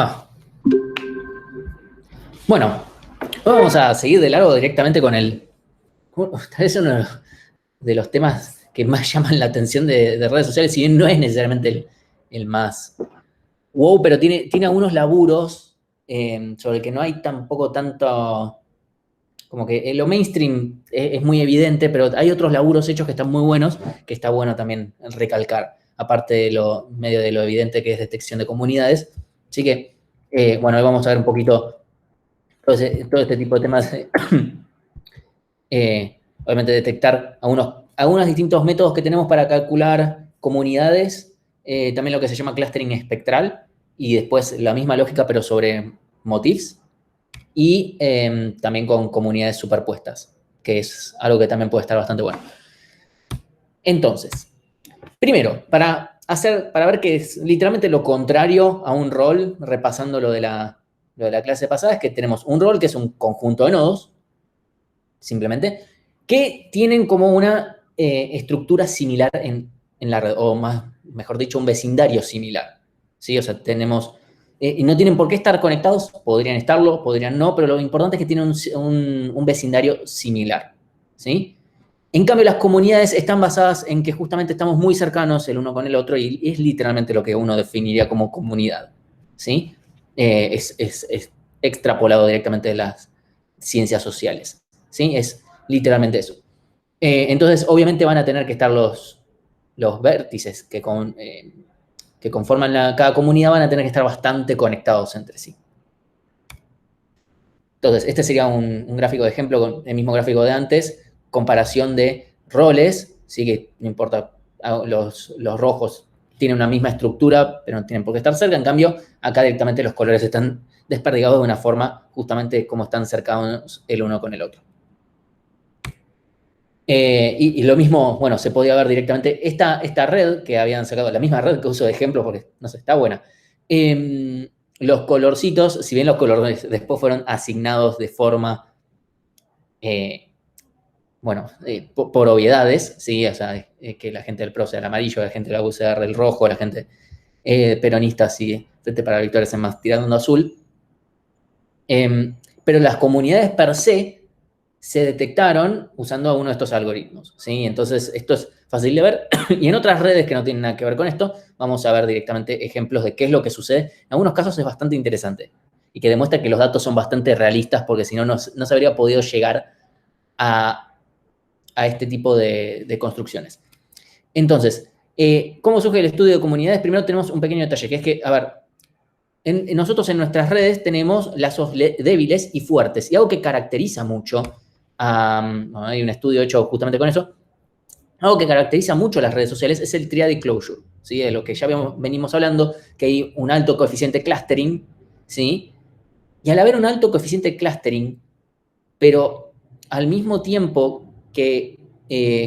Ah, bueno, vamos a seguir de largo directamente con tal vez uno de los temas que más llaman la atención de redes sociales, si bien no es necesariamente el más wow, pero tiene algunos laburos sobre el que no hay tampoco tanto, como que lo mainstream es muy evidente, pero hay otros laburos hechos que están muy buenos, que está bueno también recalcar, aparte de lo medio de lo evidente que es detección de comunidades. Así que, bueno, hoy vamos a ver un poquito todo este tipo de temas. Obviamente detectar algunos distintos métodos que tenemos para calcular comunidades, también lo que se llama clustering espectral, y después la misma lógica pero sobre motifs, y también con comunidades superpuestas, que es algo que también puede estar bastante bueno. Entonces, primero, para ver que es literalmente lo contrario a un rol, repasando lo de la clase pasada, es que tenemos un rol que es un conjunto de nodos, simplemente, que tienen como una estructura similar en la red, o mejor dicho, un vecindario similar. ¿Sí? O sea, tenemos, y no tienen por qué estar conectados, podrían estarlo, podrían no, pero lo importante es que tienen un vecindario similar. ¿Sí? En cambio, las comunidades están basadas en que justamente estamos muy cercanos el uno con el otro y es literalmente lo que uno definiría como comunidad. ¿Sí? Es extrapolado directamente de las ciencias sociales. ¿Sí? Es literalmente eso. Entonces, obviamente van a tener que estar los vértices que conforman cada comunidad, van a tener que estar bastante conectados entre sí. Entonces, este sería un gráfico de ejemplo con el mismo gráfico de antes, comparación de roles, ¿sí? Que no importa, los rojos tienen una misma estructura, pero no tienen por qué estar cerca. En cambio, acá directamente los colores están desperdigados de una forma justamente como están cercanos el uno con el otro. Y lo mismo, bueno, se podía ver directamente esta red que habían sacado, la misma red que uso de ejemplo porque, no sé, está buena. Los colorcitos, si bien los colores después fueron asignados de forma, bueno, por obviedades, ¿sí? O sea, que la gente del PRO sea el amarillo, la gente de la UCR el rojo, la gente peronista, sí, Frente para la Victoria es más tirando azul. Pero las comunidades per se detectaron usando uno de estos algoritmos, ¿sí? Entonces, esto es fácil de ver. Y en otras redes que no tienen nada que ver con esto, vamos a ver directamente ejemplos de qué es lo que sucede. En algunos casos es bastante interesante y que demuestra que los datos son bastante realistas porque si no, no se habría podido llegar a este tipo de construcciones. Entonces, ¿cómo surge el estudio de comunidades? Primero tenemos un pequeño detalle, que es que, a ver, nosotros en nuestras redes tenemos lazos débiles y fuertes. Y algo que caracteriza mucho, hay un estudio hecho justamente con eso, algo que caracteriza mucho a las redes sociales es el triad closure, ¿sí? De lo que ya venimos hablando, que hay un alto coeficiente clustering, ¿sí? Y al haber un alto coeficiente clustering, pero al mismo tiempo que,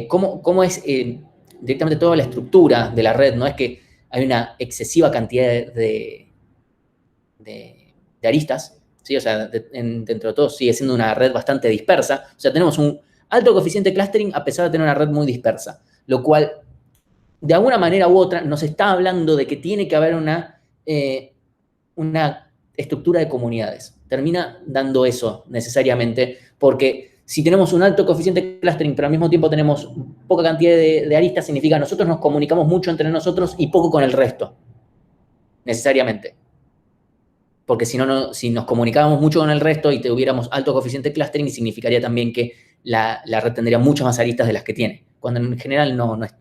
¿cómo es directamente toda la estructura de la red? No es que hay una excesiva cantidad de aristas, ¿sí? O sea, dentro de todo sigue siendo una red bastante dispersa. O sea, tenemos un alto coeficiente clustering a pesar de tener una red muy dispersa, lo cual, de alguna manera u otra, nos está hablando de que tiene que haber una estructura de comunidades. Termina dando eso necesariamente, porque si tenemos un alto coeficiente clustering, pero al mismo tiempo tenemos poca cantidad de aristas, significa que nosotros nos comunicamos mucho entre nosotros y poco con el resto, necesariamente. Porque si no, si nos comunicábamos mucho con el resto y tuviéramos alto coeficiente clustering, significaría también que la red tendría muchas más aristas de las que tiene. Cuando en general no es,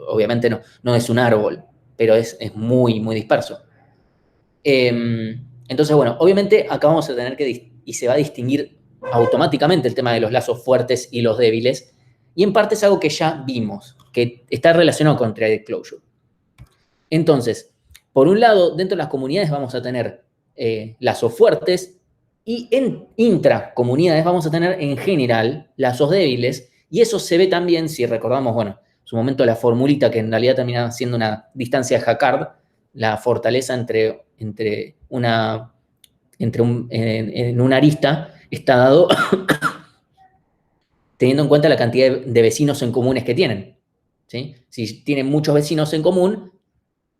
obviamente no es un árbol, pero es muy, muy disperso. Entonces, bueno, obviamente acá vamos a tener y se va a distinguir automáticamente el tema de los lazos fuertes y los débiles, y en parte es algo que ya vimos, que está relacionado con Triad Closure. Entonces, por un lado, dentro de las comunidades vamos a tener lazos fuertes y en intracomunidades vamos a tener en general lazos débiles, y eso se ve también, si recordamos, bueno, en su momento la formulita que en realidad termina siendo una distancia de Jaccard, la fortaleza en una arista está dado teniendo en cuenta la cantidad de vecinos en comunes que tienen. ¿Sí? Si tienen muchos vecinos en común,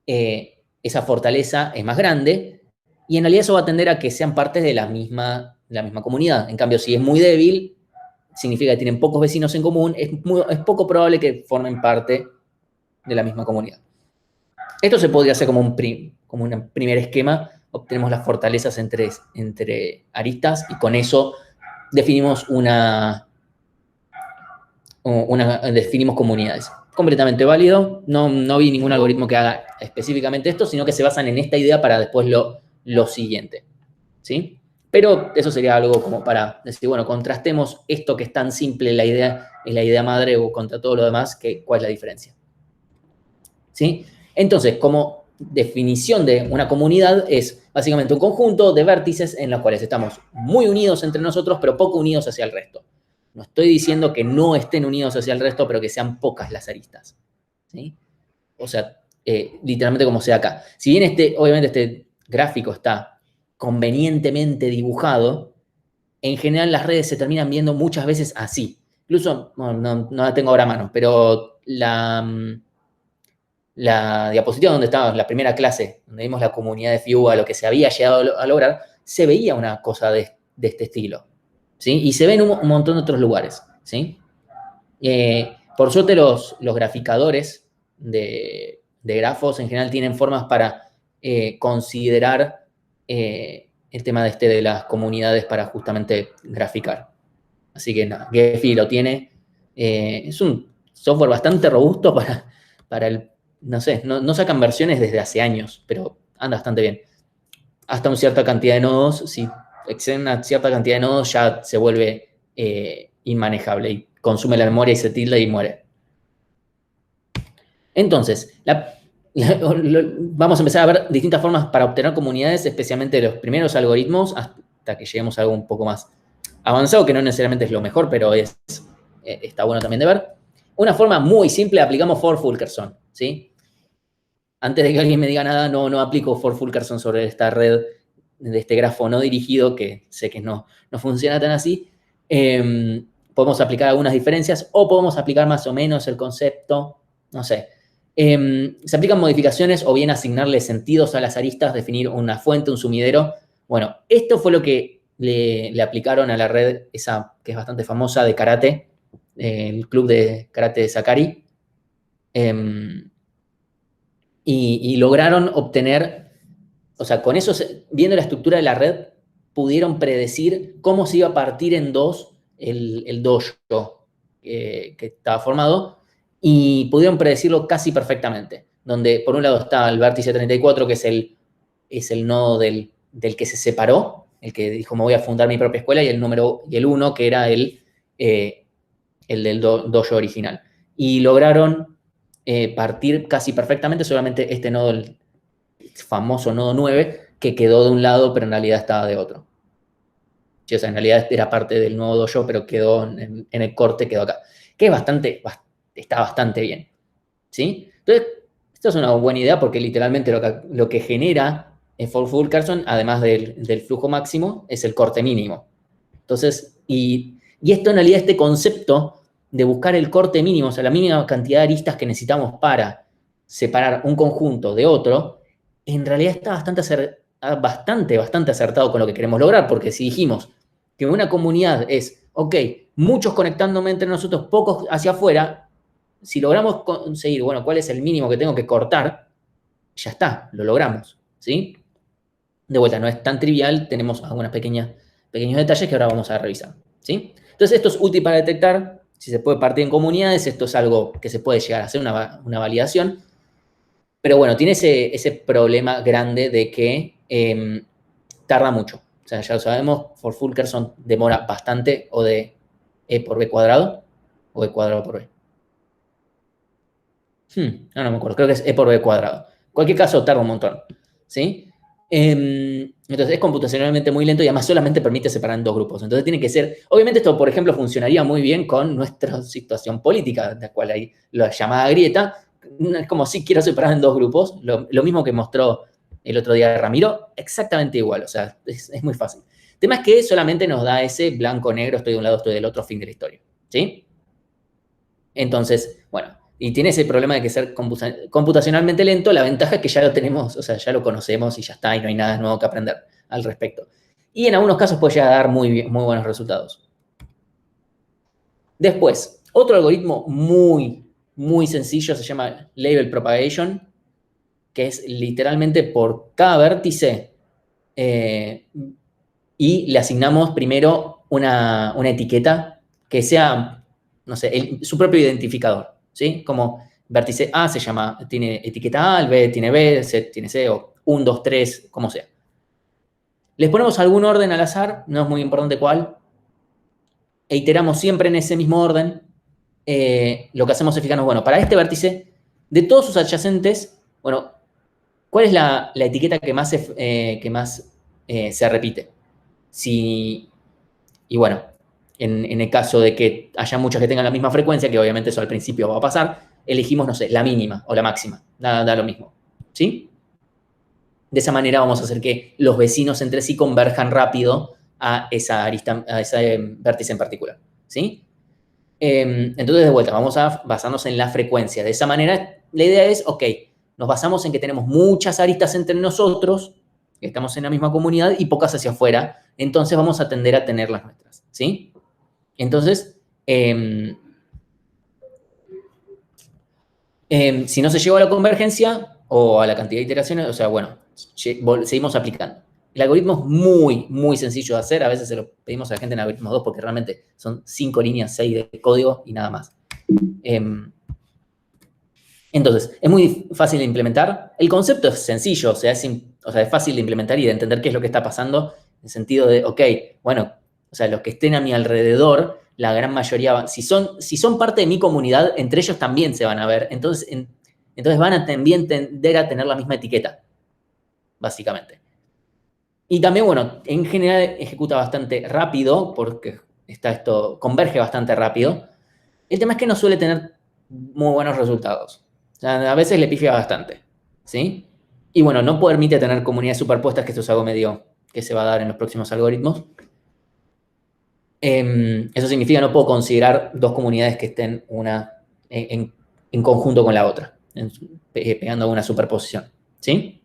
esa fortaleza es más grande, Y en realidad eso va a tender a que sean partes de la misma comunidad. En cambio, si es muy débil, significa que tienen pocos vecinos en común, es poco probable que formen parte de la misma comunidad. Esto se podría hacer como un primer esquema. Obtenemos las fortalezas entre aristas y con eso definimos definimos comunidades. Completamente válido. No vi ningún algoritmo que haga específicamente esto, sino que se basan en esta idea para después lo siguiente. ¿Sí? Pero eso sería algo como para decir, bueno, contrastemos esto que es tan simple, la idea madre, o contra todo lo demás, ¿cuál es la diferencia? ¿Sí? Entonces, como definición de una comunidad es básicamente un conjunto de vértices en los cuales estamos muy unidos entre nosotros, pero poco unidos hacia el resto. No estoy diciendo que no estén unidos hacia el resto, pero que sean pocas las aristas. ¿Sí? O sea, literalmente como sea acá. Si bien obviamente este gráfico está convenientemente dibujado, en general las redes se terminan viendo muchas veces así. Incluso, no la tengo ahora a mano, pero la diapositiva donde estaba la primera clase, donde vimos la comunidad de FIUA, lo que se había llegado a lograr, se veía una cosa de este estilo. ¿Sí? Y se ve en un montón de otros lugares. ¿Sí? Por suerte los graficadores de grafos en general tienen formas para considerar el tema de las comunidades para justamente graficar. Así que nada, Gephi lo tiene. Es un software bastante robusto para el, no sé, no sacan versiones desde hace años, pero anda bastante bien. Hasta una cierta cantidad de nodos, si exceden una cierta cantidad de nodos ya se vuelve inmanejable y consume la memoria y se tilda y muere. Entonces, vamos a empezar a ver distintas formas para obtener comunidades, especialmente los primeros algoritmos, hasta que lleguemos a algo un poco más avanzado, que no necesariamente es lo mejor, pero está bueno también de ver. Una forma muy simple, aplicamos For-Fulkerson, ¿sí? Antes de que alguien me diga nada, no aplico For-Fulkerson sobre esta red de este grafo no dirigido, que sé que no funciona tan así. Podemos aplicar algunas diferencias o podemos aplicar más o menos el concepto, no sé. Se aplican modificaciones o bien asignarle sentidos a las aristas, definir una fuente, un sumidero. Bueno, esto fue lo que le aplicaron a la red esa que es bastante famosa de karate, el club de karate de Sakari. Y lograron obtener, o sea, con eso, viendo la estructura de la red, pudieron predecir cómo se iba a partir en dos el dojo que estaba formado, y pudieron predecirlo casi perfectamente, donde por un lado está el vértice 34, que es el nodo del que se separó, el que dijo me voy a fundar mi propia escuela, y el 1, que era el del dojo original. Y lograron partir casi perfectamente, solamente este nodo, el famoso nodo 9, que quedó de un lado, pero en realidad estaba de otro. Sí, o sea, en realidad era parte del nuevo dojo, pero quedó en el corte, quedó acá. Que está bastante bien. ¿Sí? Entonces, esto es una buena idea porque literalmente lo que genera For-Fulkerson, además del flujo máximo, es el corte mínimo. Entonces, y esto en realidad, este concepto de buscar el corte mínimo, o sea, la mínima cantidad de aristas que necesitamos para separar un conjunto de otro, en realidad está bastante acertado con lo que queremos lograr, porque si dijimos que una comunidad es, ok, muchos conectándome entre nosotros, pocos hacia afuera, si logramos conseguir, bueno, cuál es el mínimo que tengo que cortar, ya está, lo logramos, ¿sí? De vuelta, no es tan trivial, tenemos algunos pequeños detalles que ahora vamos a revisar, ¿sí? Entonces, esto es útil para detectar si se puede partir en comunidades. Esto es algo que se puede llegar a hacer una validación, pero bueno, tiene ese problema grande de que tarda mucho. O sea, ya lo sabemos, For-Fulkerson demora bastante, o de E por B cuadrado, o E cuadrado por B. No me acuerdo, creo que es E por B cuadrado. En cualquier caso, tarda un montón, ¿sí? Entonces es computacionalmente muy lento y además solamente permite separar en dos grupos. Entonces tiene que ser, obviamente esto, por ejemplo, funcionaría muy bien con nuestra situación política, de la cual hay la llamada grieta. Es como si quiero separar en dos grupos, lo mismo que mostró el otro día Ramiro, exactamente igual, o sea, es muy fácil. El tema es que solamente nos da ese blanco-negro, estoy de un lado, estoy del otro, fin de la historia, ¿sí? Entonces, bueno, Y tiene ese problema de que ser computacionalmente lento. La ventaja es que ya lo tenemos, o sea, ya lo conocemos y ya está, y no hay nada nuevo que aprender al respecto. Y en algunos casos puede llegar a dar muy buenos resultados. Después, otro algoritmo muy sencillo se llama Label Propagation, que es literalmente por cada vértice y le asignamos primero una etiqueta que sea, no sé, su propio identificador, ¿sí? Como vértice A tiene etiqueta A, el B tiene B, C tiene C, o 1, 2, 3, como sea. Les ponemos algún orden al azar, no es muy importante cuál, e iteramos siempre en ese mismo orden. Lo que hacemos es fijarnos, bueno, para este vértice, de todos sus adyacentes, bueno, ¿cuál es la etiqueta que más se repite? Y bueno, en el caso de que haya muchas que tengan la misma frecuencia, que obviamente eso al principio va a pasar, elegimos, no sé, la mínima o la máxima. Da lo mismo. ¿Sí? De esa manera vamos a hacer que los vecinos entre sí converjan rápido a ese vértice en particular. ¿Sí? Entonces, de vuelta, vamos a basarnos en la frecuencia. De esa manera, la idea es, ok, nos basamos en que tenemos muchas aristas entre nosotros, que estamos en la misma comunidad, y pocas hacia afuera. Entonces vamos a tender a tener las nuestras. ¿Sí? Entonces, si no se llegó a la convergencia o a la cantidad de iteraciones, o sea, bueno, seguimos aplicando. El algoritmo es muy sencillo de hacer. A veces se lo pedimos a la gente en algoritmos 2 porque realmente son 5 líneas, 6 de código y nada más. Entonces, es muy fácil de implementar. El concepto es sencillo, o sea, es fácil de implementar y de entender qué es lo que está pasando, en el sentido de, ok, bueno, o sea, los que estén a mi alrededor, la gran mayoría, si son parte de mi comunidad, entre ellos también se van a ver, entonces van a también tender a tener la misma etiqueta, básicamente. Y también, bueno, en general ejecuta bastante rápido, porque converge bastante rápido. El tema es que no suele tener muy buenos resultados. O sea, a veces le pifia bastante, ¿sí? Y bueno, no permite tener comunidades superpuestas, que esto es algo medio que se va a dar en los próximos algoritmos. Eso significa que no puedo considerar dos comunidades que estén una en conjunto con la otra, pegando una superposición, ¿sí?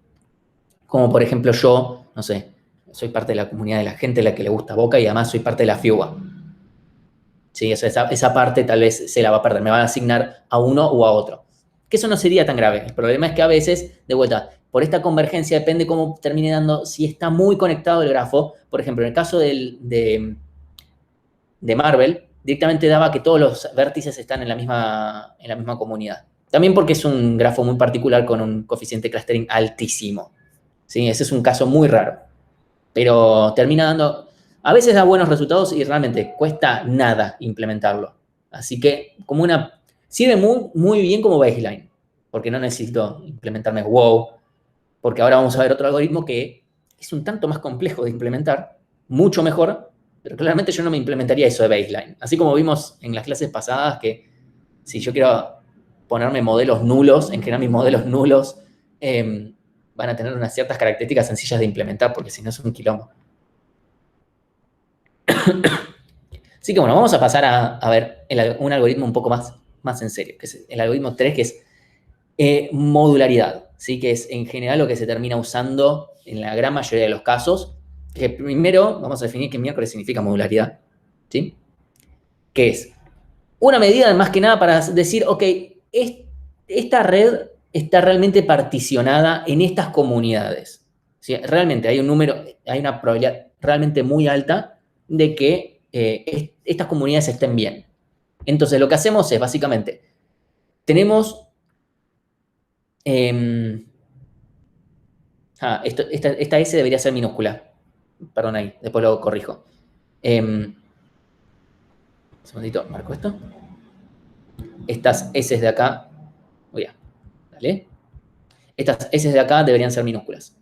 Como por ejemplo yo, no sé, soy parte de la comunidad de la gente a la que le gusta Boca y además soy parte de la FIUBA. Sí, o sea, esa parte tal vez se la va a perder, me van a asignar a uno o a otro. Que eso no sería tan grave. El problema es que a veces, de vuelta, por esta convergencia depende cómo termine dando, si está muy conectado el grafo. Por ejemplo, en el caso de Marvel, directamente daba que todos los vértices están en la misma comunidad. También porque es un grafo muy particular con un coeficiente de clustering altísimo. ¿Sí? Ese es un caso muy raro. Pero termina dando, a veces da buenos resultados y realmente cuesta nada implementarlo. Así que sirve muy bien como baseline, porque no necesito implementarme wow, porque ahora vamos a ver otro algoritmo que es un tanto más complejo de implementar, mucho mejor, pero claramente yo no me implementaría eso de baseline. Así como vimos en las clases pasadas que si yo quiero ponerme modelos nulos, en general mis modelos nulos van a tener unas ciertas características sencillas de implementar, porque si no es un quilombo. Así que bueno, vamos a pasar a ver un algoritmo un poco más en serio, que es el algoritmo 3, que es modularidad, ¿sí? Que es en general lo que se termina usando en la gran mayoría de los casos. Que primero vamos a definir qué miércoles significa modularidad, ¿sí? Que es una medida más que nada para decir, ok, esta red está realmente particionada en estas comunidades. ¿Sí? Realmente hay una probabilidad realmente muy alta de que estas comunidades estén bien. Entonces, lo que hacemos es, básicamente, tenemos... esta S debería ser minúscula. Perdón ahí, después lo corrijo. Un segundito, marco esto. Estas S de acá... ¿Vale? Estas S de acá deberían ser minúsculas.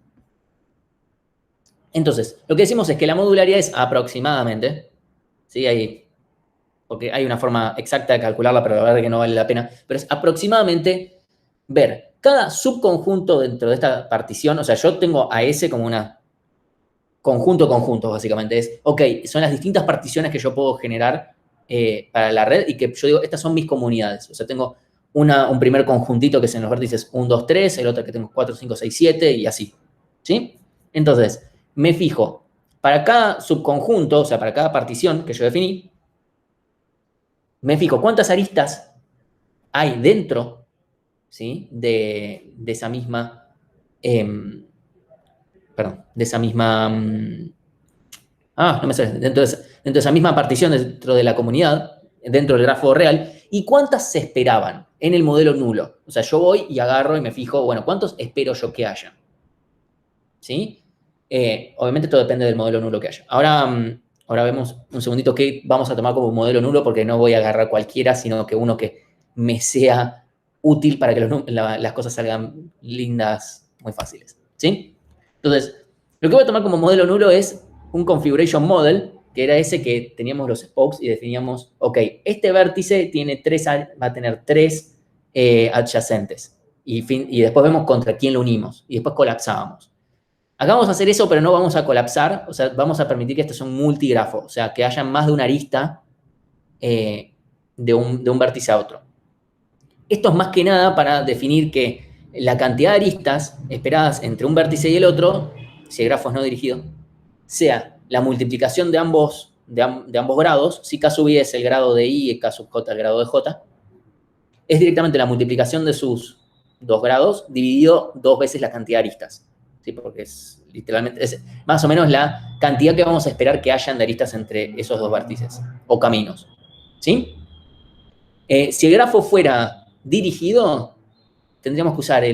Entonces, lo que decimos es que la modularidad es aproximadamente, ¿sí? Porque hay una forma exacta de calcularla, pero la verdad es que no vale la pena, pero es aproximadamente ver cada subconjunto dentro de esta partición. O sea, yo tengo a S como una conjunto, básicamente. Son las distintas particiones que yo puedo generar para la red y que yo digo, estas son mis comunidades. O sea, tengo un primer conjuntito que es en los vértices 1, 2, 3, el otro que tengo 4, 5, 6, 7 y así. ¿Sí? Entonces, me fijo, para cada subconjunto, o sea, para cada partición que yo definí, me fijo cuántas aristas hay dentro, ¿sí? de esa misma, perdón, de esa misma, no me sale, dentro de esa misma partición dentro de la comunidad, dentro del grafo real, y cuántas se esperaban en el modelo nulo. O sea, yo voy y agarro y me fijo, bueno, ¿cuántos espero yo que haya? ¿Sí? Obviamente todo depende del modelo nulo que haya. Ahora vemos un segundito qué vamos a tomar como modelo nulo, porque no voy a agarrar cualquiera, sino que uno que me sea útil para que las cosas salgan lindas, muy fáciles. ¿Sí? Entonces, lo que voy a tomar como modelo nulo es un configuration model, que era ese que teníamos los spokes y definíamos, ok, este vértice va a tener tres adyacentes. Y después vemos contra quién lo unimos. Y después colapsábamos. Acá vamos a hacer eso, pero no vamos a colapsar, o sea, vamos a permitir que esto sea un multigrafo, o sea, que haya más de una arista de un vértice a otro. Esto es más que nada para definir que la cantidad de aristas esperadas entre un vértice y el otro, si el grafo es no dirigido, sea la multiplicación de ambos grados, si K sub I es el grado de I y K sub J el grado de J, es directamente la multiplicación de sus dos grados dividido dos veces la cantidad de aristas. ¿Sí? Porque es literalmente, es más o menos la cantidad que vamos a esperar que hayan de aristas entre esos dos vértices o caminos. ¿Sí? Si el grafo fuera dirigido, tendríamos que usar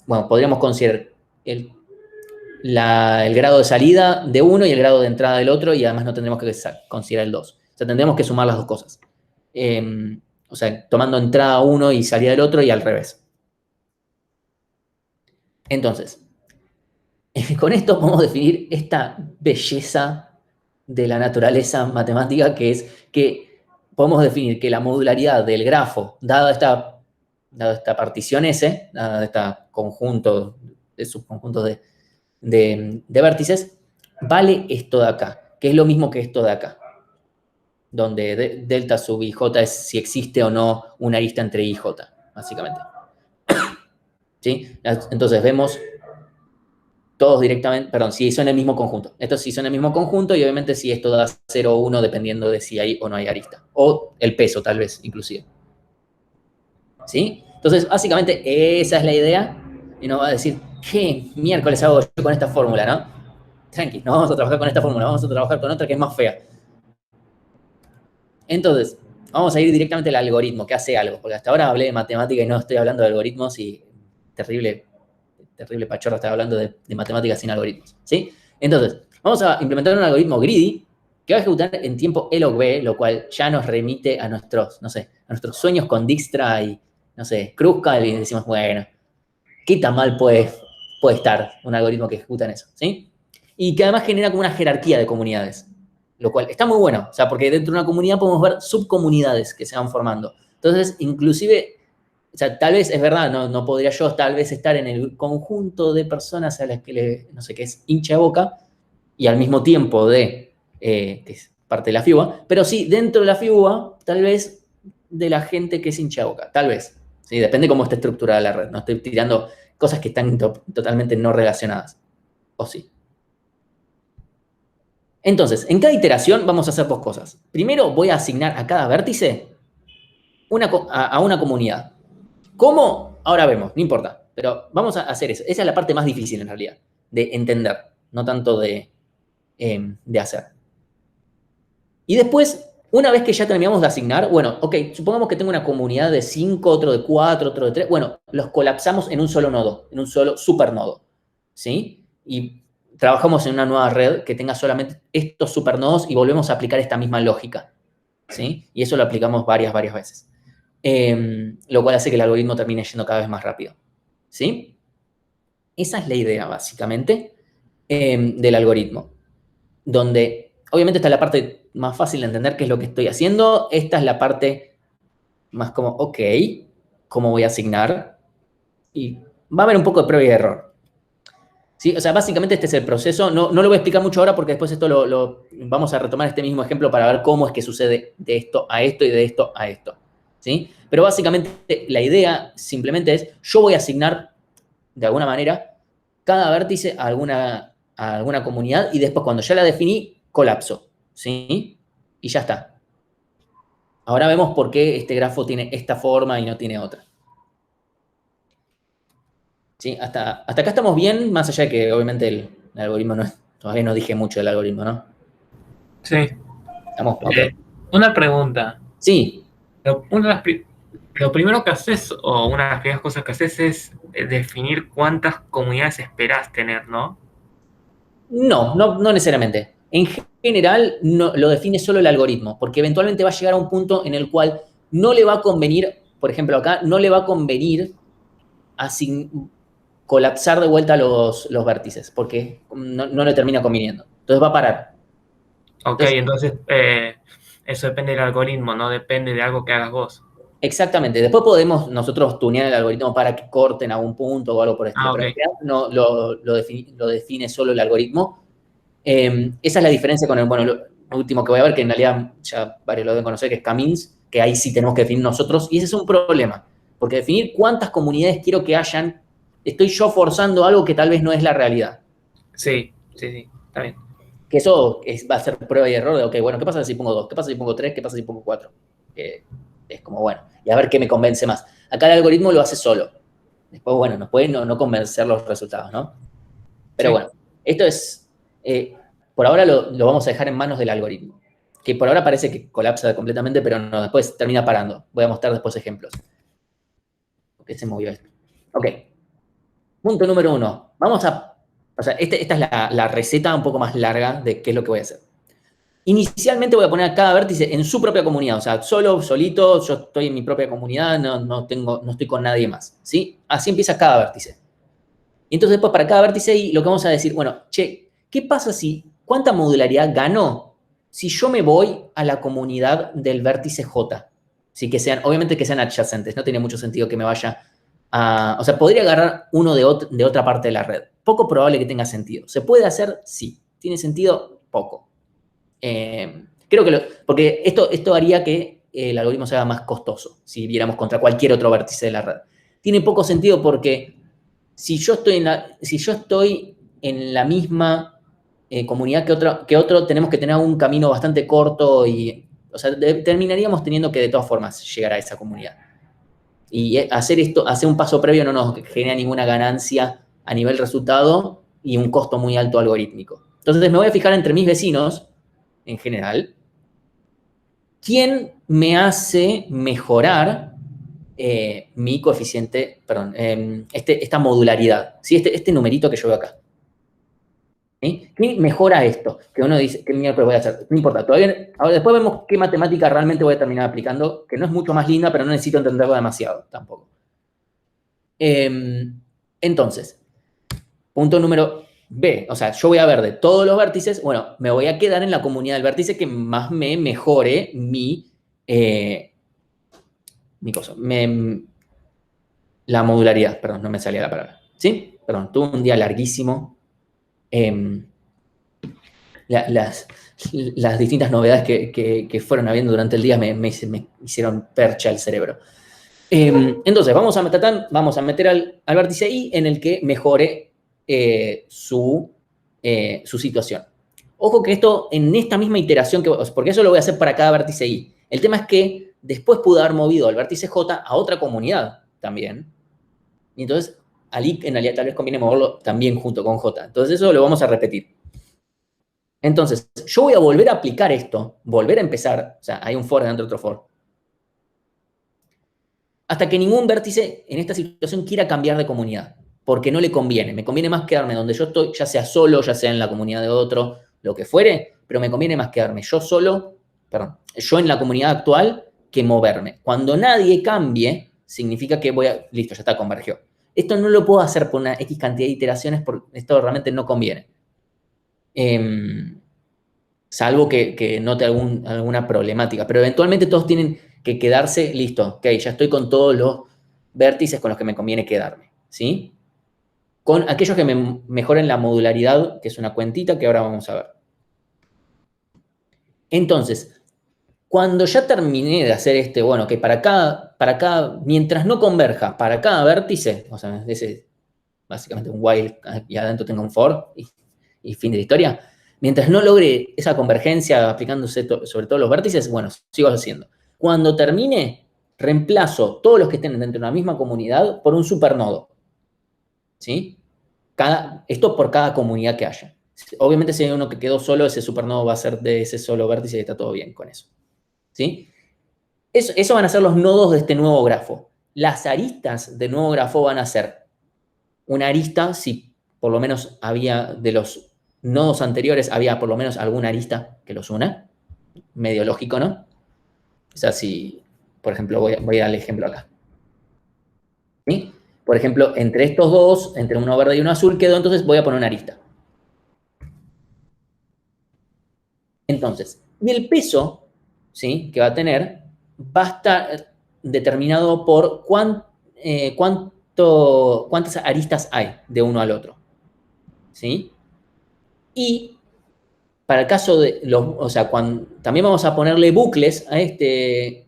bueno, podríamos considerar el grado de salida de uno y el grado de entrada del otro, y además no tendremos que considerar el 2. O sea, tendremos que sumar las dos cosas. O sea, tomando entrada uno y salida del otro y al revés. Entonces, con esto podemos definir esta belleza de la naturaleza matemática, que es que podemos definir que la modularidad del grafo, dada esta partición S, dada este conjunto de subconjuntos de vértices, vale esto de acá, que es lo mismo que esto de acá, donde delta sub IJ es si existe o no una arista entre I y J, básicamente. ¿Sí? Entonces vemos todos directamente, perdón, si son el mismo conjunto. Estos sí son el mismo conjunto y obviamente si esto da 0 o 1 dependiendo de si hay o no hay arista. O el peso, tal vez, inclusive. ¿Sí? Entonces, básicamente, esa es la idea. Y nos va a decir, ¿qué miércoles hago yo con esta fórmula, no? Tranqui, no vamos a trabajar con esta fórmula, vamos a trabajar con otra que es más fea. Entonces, vamos a ir directamente al algoritmo, que hace algo. Porque hasta ahora hablé de matemática y no estoy hablando de algoritmos y terrible pachorra estar hablando de matemáticas sin algoritmos, ¿sí? Entonces, vamos a implementar un algoritmo greedy que va a ejecutar en tiempo E log B, lo cual ya nos remite a nuestros, no sé, a nuestros sueños con Dijkstra y, no sé, Kruskal, y decimos, bueno, ¿qué tan mal puede estar un algoritmo que ejecuta en eso, ¿sí? Y que además genera como una jerarquía de comunidades, lo cual está muy bueno, o sea, porque dentro de una comunidad podemos ver subcomunidades que se van formando. Entonces, inclusive, o sea, tal vez es verdad, no podría yo tal vez estar en el conjunto de personas a las que no sé, que es hincha de Boca, y al mismo tiempo que es parte de la FIUA, pero sí, dentro de la FIUA, tal vez de la gente que es hincha de Boca, tal vez. ¿Sí? Depende cómo esté estructurada la red. No estoy tirando cosas que están totalmente no relacionadas. ¿O sí? Entonces, en cada iteración vamos a hacer dos cosas. Primero voy a asignar a cada vértice a una comunidad. ¿Cómo? Ahora vemos, no importa. Pero vamos a hacer eso. Esa es la parte más difícil en realidad, de entender, no tanto de hacer. Y después, una vez que ya terminamos de asignar, bueno, ok, supongamos que tengo una comunidad de 5, otro de 4, otro de 3. Bueno, los colapsamos en un solo nodo, en un solo supernodo. ¿Sí? Y trabajamos en una nueva red que tenga solamente estos supernodos y volvemos a aplicar esta misma lógica. ¿Sí? Y eso lo aplicamos varias veces. Lo cual hace que el algoritmo termine yendo cada vez más rápido. ¿Sí? Esa es la idea, básicamente, del algoritmo. Donde, obviamente, esta es la parte más fácil de entender qué es lo que estoy haciendo. Esta es la parte más como, ok, ¿cómo voy a asignar? Y va a haber un poco de prueba y error. ¿Sí? O sea, básicamente este es el proceso. No lo voy a explicar mucho ahora porque después esto vamos a retomar este mismo ejemplo para ver cómo es que sucede de esto a esto y de esto a esto. ¿sí? Pero básicamente la idea simplemente es, yo voy a asignar, de alguna manera, cada vértice a alguna comunidad y después cuando ya la definí, colapso, ¿sí? Y ya está. Ahora vemos por qué este grafo tiene esta forma y no tiene otra. ¿Sí? Hasta acá estamos bien, más allá de que obviamente el algoritmo no es, todavía no dije mucho del algoritmo, ¿no? Sí. ¿Estamos? Ok. Una pregunta. Sí, Lo, una de las pri- lo primero que haces, o una de las primeras cosas que haces es definir cuántas comunidades esperás tener, ¿no? no necesariamente. En general, no, lo define solo el algoritmo, porque eventualmente va a llegar a un punto en el cual no le va a convenir, por ejemplo acá, no le va a convenir colapsar de vuelta los vértices, porque no le termina conviniendo. Entonces va a parar. Ok, Entonces, entonces eso depende del algoritmo, no depende de algo que hagas vos. exactamente. Después podemos nosotros tunear el algoritmo para que corten a un punto o algo por el estilo, Ah, pero ok. en realidad no, lo define solo el algoritmo. Esa es la diferencia con el, bueno, lo último que voy a ver, que en realidad ya varios lo deben conocer, que es Camins, que ahí sí tenemos que definir nosotros, y ese es un problema, porque definir cuántas comunidades quiero que hayan, estoy yo forzando algo que tal vez no es la realidad. Sí, sí, sí, está bien. Que eso va a ser prueba y error de, ok, bueno, ¿qué pasa si pongo dos? ¿Qué pasa si pongo tres? ¿Qué pasa si pongo cuatro? Es como, bueno, y a ver qué me convence más. Acá el algoritmo lo hace solo. Después, bueno, nos puede no convencer los resultados, ¿no? Pero Sí, bueno, esto es, por ahora lo vamos a dejar en manos del algoritmo, que por ahora parece que colapsa completamente, pero no, después termina parando. Voy a mostrar después ejemplos. ¿Por qué se movió esto? Ok, punto número uno. O sea, esta es la receta un poco más larga de qué es lo que voy a hacer. Inicialmente voy a poner a cada vértice en su propia comunidad, o sea, solito, yo estoy en mi propia comunidad, no estoy con nadie más, ¿sí? Así empieza cada vértice. Y entonces después para cada vértice ahí lo que vamos a decir, bueno, che, ¿qué pasa cuánta modularidad gano si yo me voy a la comunidad del vértice J? Sí, obviamente que sean adyacentes, no tiene mucho sentido que me vaya o sea, podría agarrar uno de otra parte de la red. Poco probable que tenga sentido. ¿Se puede hacer? Sí. ¿Tiene sentido? Poco. Creo que porque esto haría que el algoritmo se haga más costoso si viéramos contra cualquier otro vértice de la red. Tiene poco sentido porque si yo estoy en la misma comunidad que otro, tenemos que tener un camino bastante corto y, o sea, terminaríamos teniendo que de todas formas llegar a esa comunidad. Y hacer un paso previo no nos genera ninguna ganancia a nivel resultado y un costo muy alto algorítmico. Entonces me voy a fijar entre mis vecinos, en general, quién me hace mejorar mi coeficiente, perdón, esta modularidad, ¿sí? Este numerito que yo veo acá. ¿Sí? ¿Qué mejora esto? Que uno dice, ¿qué miércoles voy a hacer? No importa, todavía, ahora después vemos qué matemática realmente voy a terminar aplicando, que no es mucho más linda, pero no necesito entenderlo demasiado tampoco. Entonces, punto número B, o sea, yo voy a ver de todos los vértices, bueno, me voy a quedar en la comunidad del vértice que más me mejore mi cosa, la modularidad, perdón, no me salía la palabra. ¿Sí? Perdón, tuve un día larguísimo. Eh, las distintas novedades que fueron habiendo durante el día me hicieron percha el cerebro. Entonces, vamos a meter al vértice I en el que mejore su situación. Ojo que esto, en esta misma iteración, porque eso lo voy a hacer para cada vértice I. El tema es que después pude haber movido al vértice J a otra comunidad también. Y entonces, al I en realidad tal vez conviene moverlo también junto con J. Entonces, eso lo vamos a repetir. Entonces, yo voy a volver a aplicar esto, volver a empezar, o sea, hay un for dentro de otro for, hasta que ningún vértice en esta situación quiera cambiar de comunidad, porque no le conviene. Me conviene más quedarme donde yo estoy, ya sea solo, ya sea en la comunidad de otro, lo que fuere, pero me conviene más quedarme yo solo, perdón, yo en la comunidad actual que moverme. Cuando nadie cambie, significa que listo, ya está, convergió. Esto no lo puedo hacer por una X cantidad de iteraciones, porque esto realmente no conviene. Salvo que note alguna problemática, pero eventualmente todos tienen que quedarse, listo, ok, ya estoy con todos los vértices con los que me conviene quedarme, ¿sí? Con aquellos que me mejoren la modularidad, que es una cuentita que ahora vamos a ver. Entonces, Cuando ya terminé de hacer bueno, que para cada, mientras no converja, para cada vértice, o sea, ese básicamente un while y adentro tengo un for y fin de la historia, mientras no logre esa convergencia aplicándose sobre todos los vértices, bueno, sigo haciendo. Cuando termine, reemplazo todos los que estén dentro de una misma comunidad por un supernodo. ¿Sí? Esto por cada comunidad que haya. Obviamente, si hay uno que quedó solo, ese supernodo va a ser de ese solo vértice y está todo bien con eso. ¿Sí? Eso van a ser los nodos de este nuevo grafo. Las aristas del nuevo grafo van a ser una arista, si por lo menos había de los nodos anteriores, había por lo menos alguna arista que los una. Medio lógico, ¿no? O sea, si, por ejemplo, voy a dar el ejemplo acá. ¿Sí? Por ejemplo, entre estos dos, entre uno verde y uno azul, quedó, entonces voy a poner una arista. Entonces, y el peso, ¿sí?, que va a tener, va a estar determinado por cuántas aristas hay de uno al otro. ¿Sí? Y para el caso de o sea, también vamos a ponerle bucles a este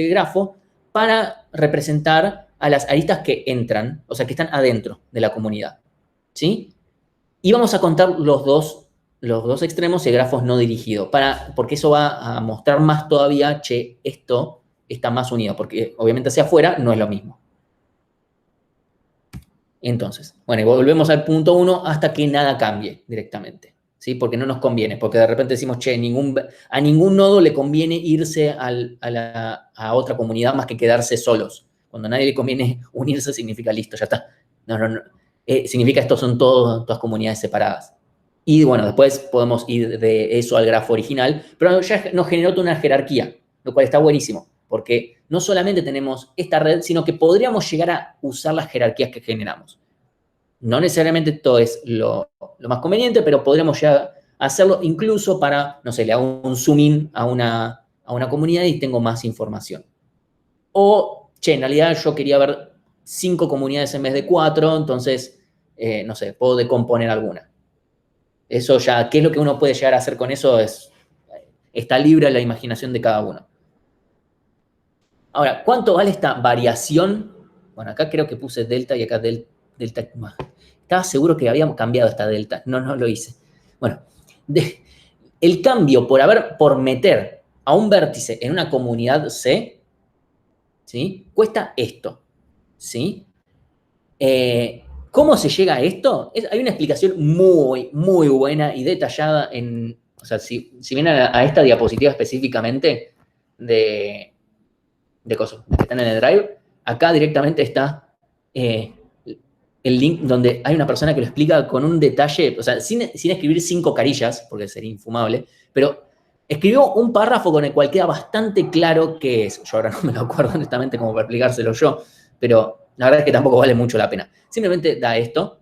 grafo para representar a las aristas que entran, o sea, que están adentro de la comunidad. ¿Sí? Y vamos a contar los dos extremos y grafos no dirigidos, porque eso va a mostrar más todavía, che, esto está más unido, porque obviamente hacia afuera no es lo mismo. Entonces, bueno, y volvemos al punto 1 hasta que nada cambie directamente, ¿sí? Porque no nos conviene, porque de repente decimos, che, a ningún nodo le conviene irse a otra comunidad más que quedarse solos. Cuando a nadie le conviene unirse significa listo, ya está. No. Significa estos son todas comunidades separadas. Y bueno, después podemos ir de eso al grafo original, pero ya nos generó toda una jerarquía, lo cual está buenísimo, porque no solamente tenemos esta red, sino que podríamos llegar a usar las jerarquías que generamos. No necesariamente todo es lo más conveniente, pero podríamos ya hacerlo incluso para, no sé, le hago un zoom in a una comunidad y tengo más información. O, che, en realidad yo quería ver 5 comunidades en vez de 4, entonces, no sé, puedo decomponer alguna. Eso ya, ¿qué es lo que uno puede llegar a hacer con eso? Está libre a la imaginación de cada uno. Ahora, ¿cuánto vale esta variación? Bueno, acá creo que puse delta y acá delta. Estaba seguro que habíamos cambiado esta delta. No lo hice. Bueno, el cambio por meter a un vértice en una comunidad C, ¿sí?, cuesta esto, ¿sí? ¿Cómo se llega a esto? Hay una explicación muy, muy buena y detallada o sea, si vienen a esta diapositiva específicamente de cosas que están en el Drive, acá directamente está el link donde hay una persona que lo explica con un detalle, o sea, sin escribir 5 carillas, porque sería infumable, pero escribió un párrafo con el cual queda bastante claro qué es. Yo ahora no me lo acuerdo honestamente como para explicárselo yo, pero la verdad es que tampoco vale mucho la pena. Simplemente da esto,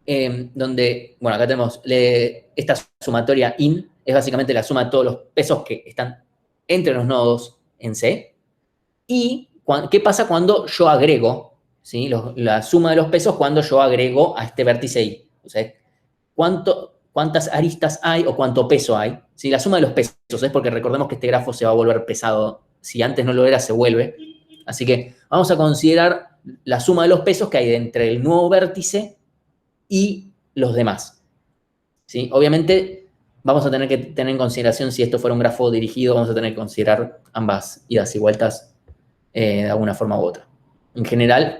donde, bueno, acá tenemos esta sumatoria in, es básicamente la suma de todos los pesos que están entre los nodos en C. Y qué pasa cuando yo agrego, ¿sí?, la suma de los pesos cuando yo agrego a este vértice I. O sea, cuántas aristas hay o cuánto peso hay. ¿Sí? La suma de los pesos es porque recordemos que este grafo se va a volver pesado. Si antes no lo era, se vuelve. Así que vamos a considerar la suma de los pesos que hay entre el nuevo vértice y los demás. ¿Sí? Obviamente vamos a tener que tener en consideración, si esto fuera un grafo dirigido, vamos a tener que considerar ambas idas y vueltas de alguna forma u otra. En general,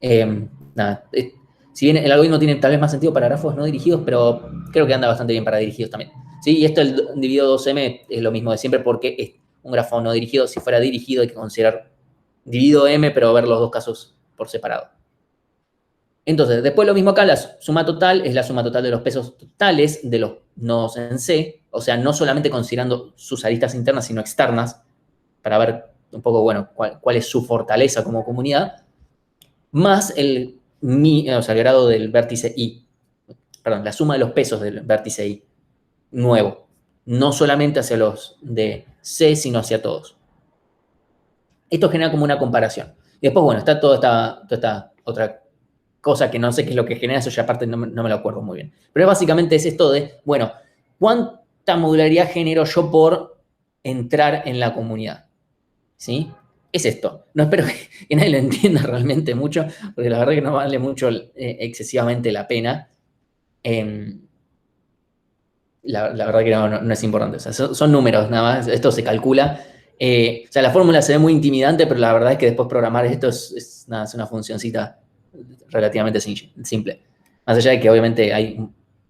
si bien el algoritmo tiene tal vez más sentido para grafos no dirigidos, pero creo que anda bastante bien para dirigidos también. ¿Sí? Y esto, el dividido 2M, es lo mismo de siempre porque es un grafo no dirigido. Si fuera dirigido hay que considerar dividido M, pero ver los dos casos por separado. Entonces, después lo mismo acá, la suma total es la suma total de los pesos totales de los nodos en C, o sea, no solamente considerando sus aristas internas, sino externas, para ver un poco, bueno, cuál es su fortaleza como comunidad, más el grado del vértice I. Perdón, la suma de los pesos del vértice I nuevo. No solamente hacia los de C, sino hacia todos. Esto genera como una comparación. Y después, bueno, está toda esta otra cosa que no sé qué es lo que genera, eso ya aparte no me lo acuerdo muy bien. Pero básicamente es esto de, bueno, ¿cuánta modularidad genero yo por entrar en la comunidad? ¿Sí? Es esto. No espero que nadie lo entienda realmente mucho, porque la verdad que no vale mucho excesivamente la pena. La verdad que no es importante. O sea, son números nada más. Esto se calcula. O sea, la fórmula se ve muy intimidante, pero la verdad es que después programar esto es una funcioncita relativamente simple. Más allá de que obviamente hay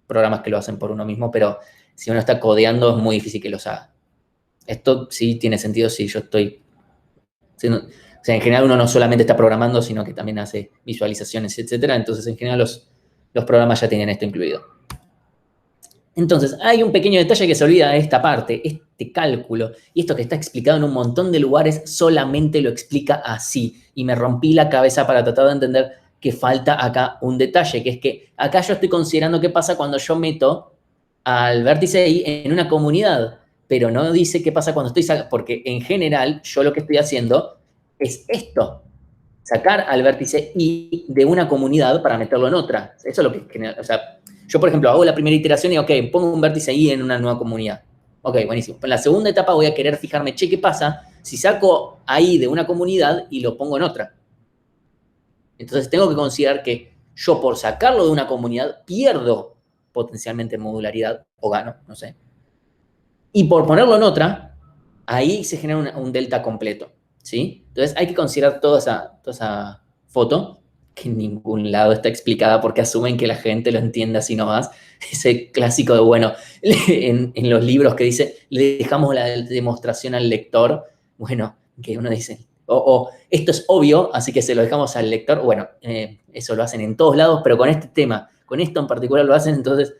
programas que lo hacen por uno mismo, pero si uno está codeando es muy difícil que los haga. Esto sí tiene sentido si yo estoy... o sea, en general uno no solamente está programando, sino que también hace visualizaciones, etcétera. Entonces, en general los programas ya tienen esto incluido. Entonces, hay un pequeño detalle que se olvida de esta parte, este cálculo, y esto que está explicado en un montón de lugares solamente lo explica así. Y me rompí la cabeza para tratar de entender que falta acá un detalle, que es que acá yo estoy considerando qué pasa cuando yo meto al vértice I en una comunidad, pero no dice qué pasa cuando estoy porque en general yo lo que estoy haciendo es esto, sacar al vértice I de una comunidad para meterlo en otra. Eso es lo que genera, o sea, yo, por ejemplo, hago la primera iteración y, ok, pongo un vértice I en una nueva comunidad. Ok, buenísimo. En la segunda etapa voy a querer fijarme, che, ¿qué pasa si saco ahí de una comunidad y lo pongo en otra? Entonces tengo que considerar que yo por sacarlo de una comunidad pierdo potencialmente modularidad o gano, no sé. Y por ponerlo en otra, ahí se genera un delta completo, ¿sí? Entonces hay que considerar toda esa foto, que en ningún lado está explicada porque asumen que la gente lo entiende así nomás. Ese clásico de, bueno, en los libros que dice, le dejamos la demostración al lector, bueno, que uno dice, o esto es obvio, así que se lo dejamos al lector. Bueno, eso lo hacen en todos lados, pero con este tema, con esto en particular lo hacen, entonces...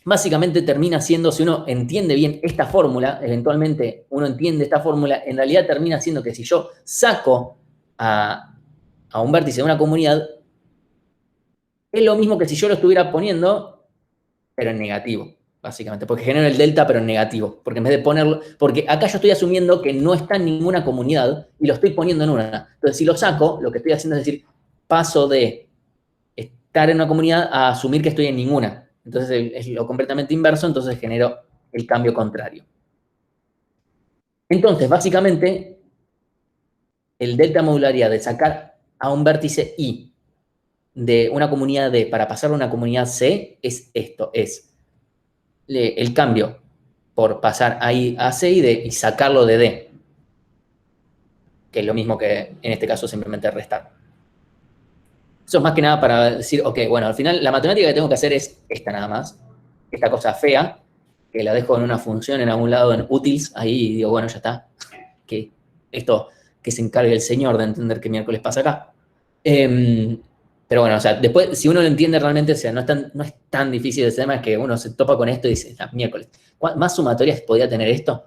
básicamente termina siendo, si uno entiende bien esta fórmula, eventualmente uno entiende esta fórmula, en realidad termina siendo que si yo saco a un vértice de una comunidad, es lo mismo que si yo lo estuviera poniendo, pero en negativo, básicamente, porque genero el delta, pero en negativo, porque en vez de ponerlo, porque acá yo estoy asumiendo que no está en ninguna comunidad y lo estoy poniendo en una. Entonces, si lo saco, lo que estoy haciendo es decir, paso de estar en una comunidad a asumir que estoy en ninguna. Entonces es lo completamente inverso, entonces genero el cambio contrario. Entonces, básicamente, el delta modularidad de sacar a un vértice I de una comunidad D para pasarlo a una comunidad C es esto, es el cambio por pasar ahí a C y D y sacarlo de D, que es lo mismo que en este caso simplemente restar. Eso es más que nada para decir, ok, bueno, al final la matemática que tengo que hacer es esta nada más, esta cosa fea, que la dejo en una función en algún lado en útils, ahí y digo, bueno, ya está, que esto que se encargue el señor de entender qué miércoles pasa acá. Pero bueno, o sea, después, si uno lo entiende realmente, o sea, no es tan difícil el tema, es que uno se topa con esto y dice, miércoles, ¿más sumatorias podría tener esto?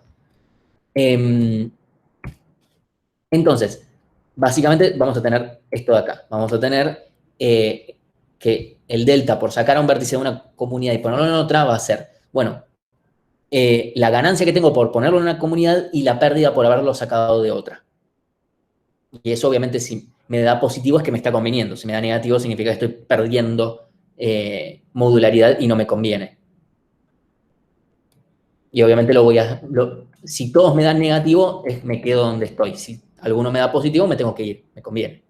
Entonces, básicamente vamos a tener esto de acá. Vamos a tener que el delta por sacar a un vértice de una comunidad y ponerlo en otra va a ser, bueno, la ganancia que tengo por ponerlo en una comunidad y la pérdida por haberlo sacado de otra. Y eso obviamente si me da positivo es que me está conveniendo. Si me da negativo significa que estoy perdiendo modularidad y no me conviene. Y obviamente si todos me dan negativo, me quedo donde estoy. Si alguno me da positivo, me tengo que ir, me conviene.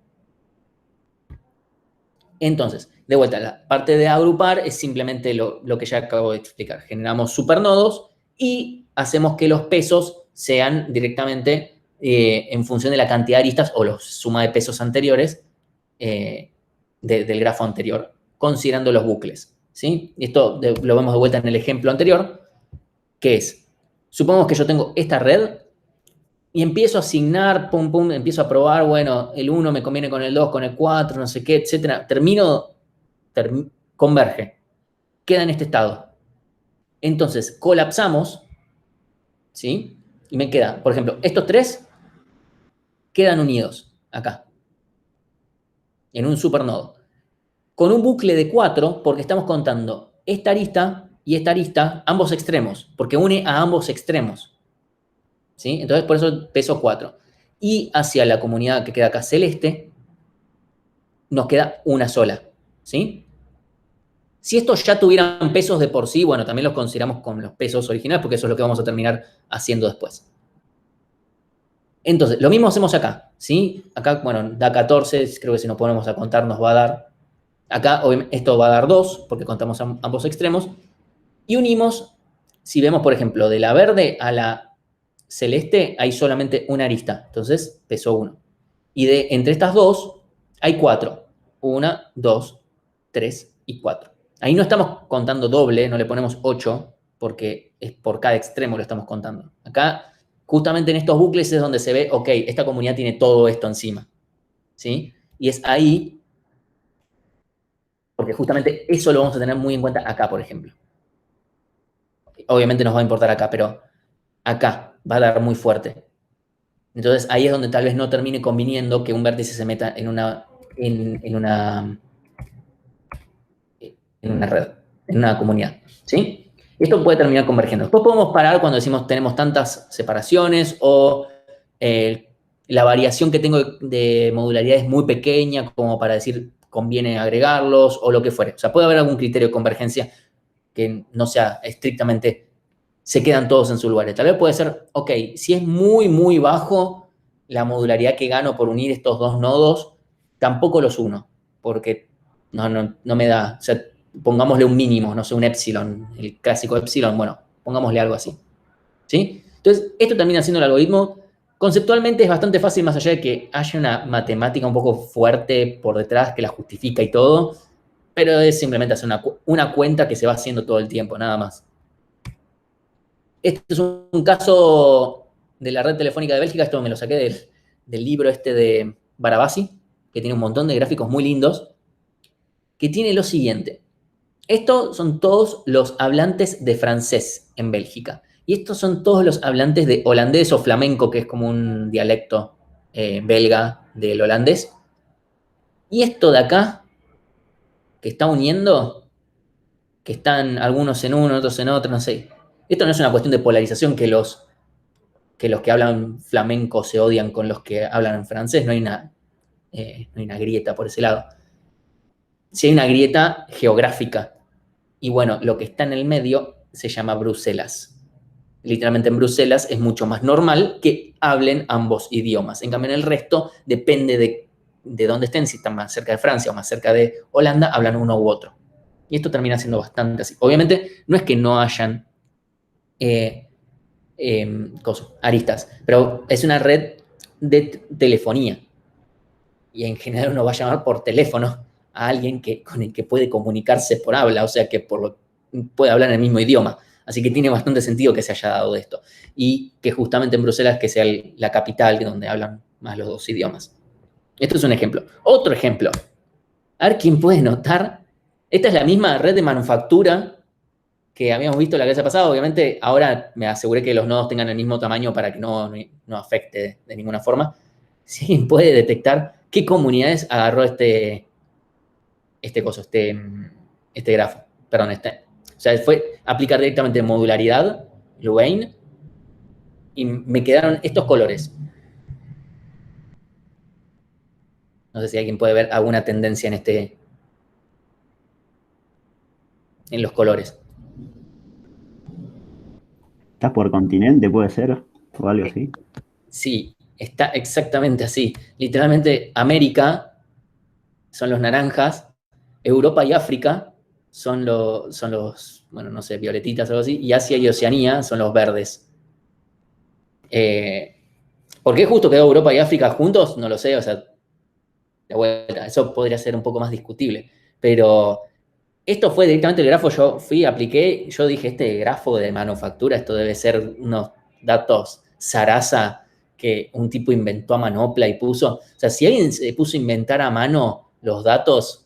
Entonces, de vuelta, la parte de agrupar es simplemente lo que ya acabo de explicar. Generamos supernodos y hacemos que los pesos sean directamente en función de la cantidad de aristas o la suma de pesos anteriores del grafo anterior, considerando los bucles. ¿Sí? Esto lo vemos de vuelta en el ejemplo anterior, que es, supongamos que yo tengo esta red y empiezo a asignar, pum, pum, empiezo a probar, bueno, el 1 me conviene con el 2, con el 4, no sé qué, etcétera. Converge, queda en este estado. Entonces, colapsamos, ¿sí? Y me queda, por ejemplo, estos tres quedan unidos acá, en un supernodo. Con un bucle de 4, porque estamos contando esta arista y esta arista, ambos extremos, porque une a ambos extremos. ¿Sí? Entonces, por eso peso 4. Y hacia la comunidad que queda acá celeste, nos queda una sola. ¿Sí? Si estos ya tuvieran pesos de por sí, bueno, también los consideramos con los pesos originales porque eso es lo que vamos a terminar haciendo después. Entonces, lo mismo hacemos acá, ¿sí? Acá, bueno, da 14, creo que si nos ponemos a contar nos va a dar. Acá esto va a dar 2 porque contamos ambos extremos. Y unimos, si vemos, por ejemplo, de la verde a la celeste hay solamente una arista, entonces peso 1. Y entre estas dos hay 4. 1, 2, 3 y 4. Ahí no estamos contando doble, no le ponemos 8, porque es por cada extremo lo estamos contando. Acá, justamente en estos bucles es donde se ve, ok, esta comunidad tiene todo esto encima. ¿Sí? Y es ahí, porque justamente eso lo vamos a tener muy en cuenta acá, por ejemplo. Obviamente nos va a importar acá, pero acá va a dar muy fuerte. Entonces ahí es donde tal vez no termine conviniendo que un vértice se meta en una red, en una comunidad. ¿Sí? Esto puede terminar convergiendo. Después podemos parar cuando decimos tenemos tantas separaciones o la variación que tengo de modularidad es muy pequeña como para decir conviene agregarlos o lo que fuere. O sea, puede haber algún criterio de convergencia que no sea estrictamente se quedan todos en su lugar. Tal vez puede ser, ok, si es muy, muy bajo la modularidad que gano por unir estos dos nodos, tampoco los uno, porque no me da, o sea, pongámosle un mínimo, no sé, un epsilon, el clásico epsilon, bueno, pongámosle algo así. ¿Sí? Entonces, esto también haciendo el algoritmo, conceptualmente es bastante fácil, más allá de que haya una matemática un poco fuerte por detrás que la justifica y todo, pero es simplemente hacer una cuenta que se va haciendo todo el tiempo, nada más. Este es un caso de la red telefónica de Bélgica, esto me lo saqué del libro este de Barabasi, que tiene un montón de gráficos muy lindos, que tiene lo siguiente. Estos son todos los hablantes de francés en Bélgica. Y estos son todos los hablantes de holandés o flamenco, que es como un dialecto belga del holandés. Y esto de acá, que está uniendo, que están algunos en uno, otros en otro, no sé. Esto no es una cuestión de polarización que los que hablan flamenco se odian con los que hablan en francés, no hay una grieta por ese lado. Sí hay una grieta geográfica. Y bueno, lo que está en el medio se llama Bruselas. Literalmente en Bruselas es mucho más normal que hablen ambos idiomas. En cambio, en el resto depende de dónde estén, si están más cerca de Francia o más cerca de Holanda, hablan uno u otro. Y esto termina siendo bastante así. Obviamente, no es que no hayan aristas, pero es una red de telefonía. Y en general uno va a llamar por teléfono a alguien con el que puede comunicarse por habla, o sea que puede hablar en el mismo idioma. Así que tiene bastante sentido que se haya dado de esto. Y que justamente en Bruselas que sea la capital donde hablan más los dos idiomas. Esto es un ejemplo. Otro ejemplo. A ver quién puede notar. Esta es la misma red de manufactura que habíamos visto la clase pasada. Obviamente, ahora me aseguré que los nodos tengan el mismo tamaño para que no afecte de ninguna forma. Si alguien puede detectar qué comunidades agarró este grafo. Perdón, o sea, fue aplicar directamente modularidad, Louvain, y me quedaron estos colores. No sé si alguien puede ver alguna tendencia en los colores. ¿Está por continente, puede ser? O algo así. Sí, está exactamente así. Literalmente, América son los naranjas, Europa y África son los, bueno, no sé, violetitas o algo así, y Asia y Oceanía son los verdes. ¿Por qué justo quedó Europa y África juntos? No lo sé, o sea, de vuelta, eso podría ser un poco más discutible, pero esto fue directamente el grafo, yo fui, apliqué, yo dije, este grafo de manufactura, esto debe ser unos datos Sarasa que un tipo inventó a manopla y puso, o sea, si alguien se puso a inventar a mano los datos,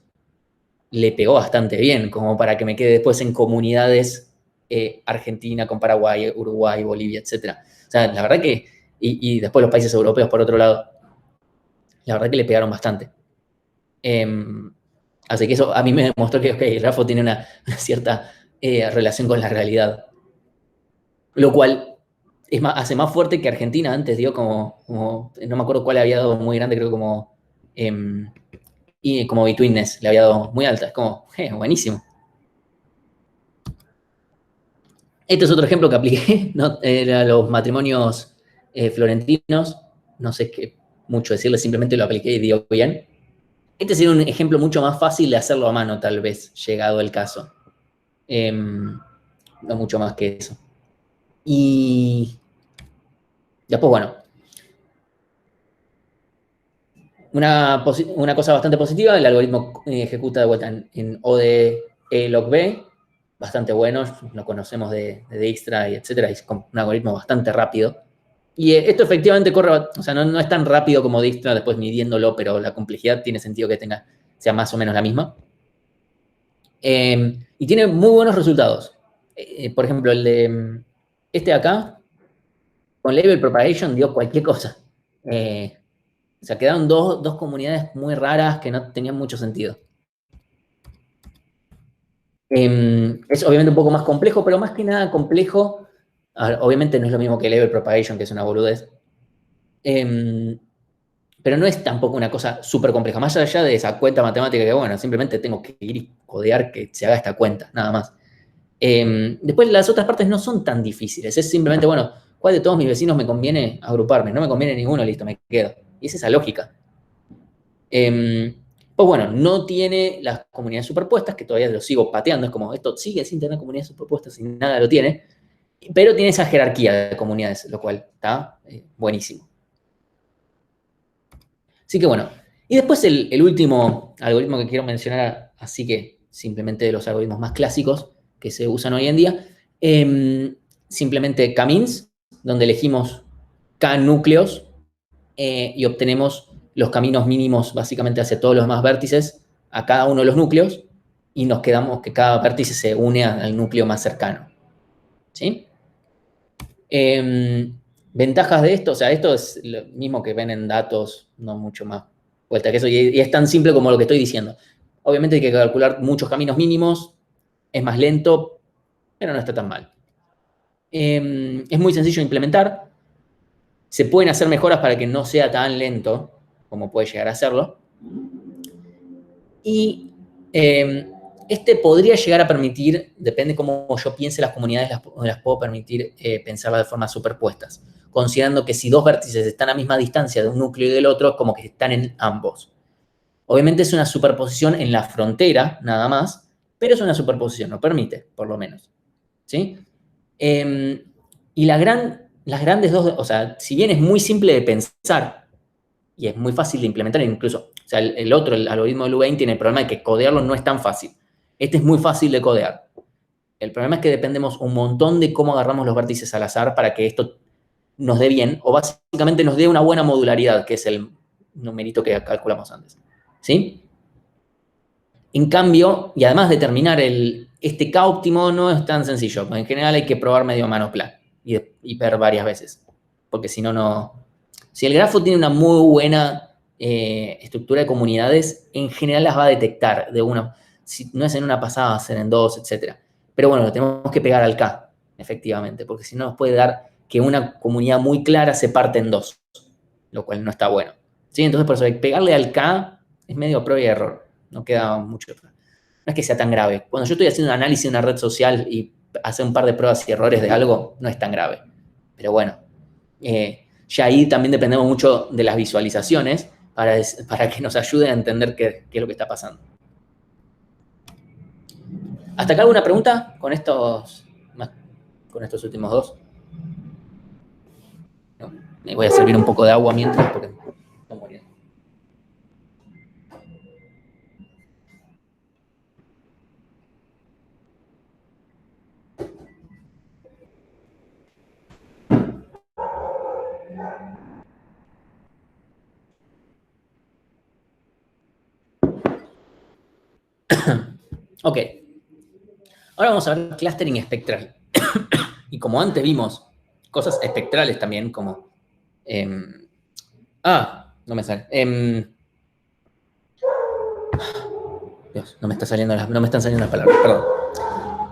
le pegó bastante bien, como para que me quede después en comunidades Argentina con Paraguay, Uruguay, Bolivia, etc. O sea, la verdad que, y después los países europeos por otro lado, la verdad que le pegaron bastante. Así que eso a mí me demostró que okay, Rafo tiene una cierta relación con la realidad. Lo cual hace más fuerte que Argentina antes dio como no me acuerdo cuál le había dado muy grande, creo y como Betweenness le había dado muy alta. Es como, buenísimo. Este es otro ejemplo que apliqué, ¿no? Era los matrimonios florentinos. No sé qué mucho decirle, simplemente lo apliqué y dio bien. Este sería un ejemplo mucho más fácil de hacerlo a mano, tal vez, llegado el caso. No mucho más que eso. Y después, bueno, una cosa bastante positiva, el algoritmo ejecuta de vuelta en ODE log B, bastante bueno, lo conocemos de Dijkstra y etcétera, es un algoritmo bastante rápido. Y esto efectivamente corre, o sea, no es tan rápido como Dijkstra después midiéndolo, pero la complejidad tiene sentido que sea más o menos la misma. Y tiene muy buenos resultados. Por ejemplo, el de este de acá, con Label Propagation dio cualquier cosa. O sea, quedaron dos comunidades muy raras que no tenían mucho sentido. Es obviamente un poco más complejo, pero más que nada complejo. A ver, obviamente no es lo mismo que Label Propagation, que es una boludez. Pero no es tampoco una cosa súper compleja. Más allá de esa cuenta matemática que, bueno, simplemente tengo que ir y codear que se haga esta cuenta, nada más. Después las otras partes no son tan difíciles. Es simplemente, bueno, ¿cuál de todos mis vecinos me conviene agruparme? No me conviene ninguno, listo, me quedo. Y es esa lógica. Pues bueno, no tiene las comunidades superpuestas, que todavía lo sigo pateando, es como, esto sigue sin tener comunidades superpuestas y nada lo tiene, pero tiene esa jerarquía de comunidades, lo cual está buenísimo. Así que bueno, y después el último algoritmo que quiero mencionar, así que simplemente de los algoritmos más clásicos que se usan hoy en día, simplemente k-means, donde elegimos k núcleos y obtenemos los caminos mínimos básicamente hacia todos los demás vértices a cada uno de los núcleos y nos quedamos que cada vértice se une al núcleo más cercano. ¿Sí? Ventajas de esto, o sea, esto es lo mismo que ven en datos, no mucho más vuelta que eso, y es tan simple como lo que estoy diciendo. Obviamente hay que calcular muchos caminos mínimos, es más lento, pero no está tan mal. Es muy sencillo de implementar, se pueden hacer mejoras para que no sea tan lento como puede llegar a serlo, y este podría llegar a permitir, depende cómo yo piense las comunidades, las puedo permitir pensarlas de forma superpuestas, considerando que si dos vértices están a misma distancia de un núcleo y del otro, como que están en ambos. Obviamente es una superposición en la frontera, nada más, pero es una superposición, lo permite, por lo menos. ¿Sí? Y las grandes dos, o sea, si bien es muy simple de pensar y es muy fácil de implementar, incluso, o sea, el algoritmo de Louvain tiene el problema de que codearlo no es tan fácil. Este es muy fácil de codear. El problema es que dependemos un montón de cómo agarramos los vértices al azar para que esto nos dé bien, o básicamente nos dé una buena modularidad, que es el numerito que calculamos antes. ¿Sí? En cambio, y además determinar este K óptimo no es tan sencillo. En general hay que probar medio manopla y ver varias veces. Porque si no... Si el grafo tiene una muy buena estructura de comunidades, en general las va a detectar de una. Si no es en una pasada, va a ser en dos, etc. Pero bueno, tenemos que pegar al K, efectivamente, porque si no nos puede dar que una comunidad muy clara se parte en dos, lo cual no está bueno. ¿Sí? Entonces, por eso pegarle al K es medio prueba y error. No queda mucho. No es que sea tan grave. Cuando yo estoy haciendo un análisis de una red social y hacer un par de pruebas y errores de algo, no es tan grave. Pero bueno, ya ahí también dependemos mucho de las visualizaciones para que nos ayuden a entender qué es lo que está pasando. ¿Hasta acá alguna pregunta con estos últimos dos? ¿No? Me voy a servir un poco de agua mientras porque estoy muriendo. Ok. Ahora vamos a ver clustering espectral. Y como antes vimos cosas espectrales también, como... no me sale. Dios, no me están saliendo las palabras, perdón.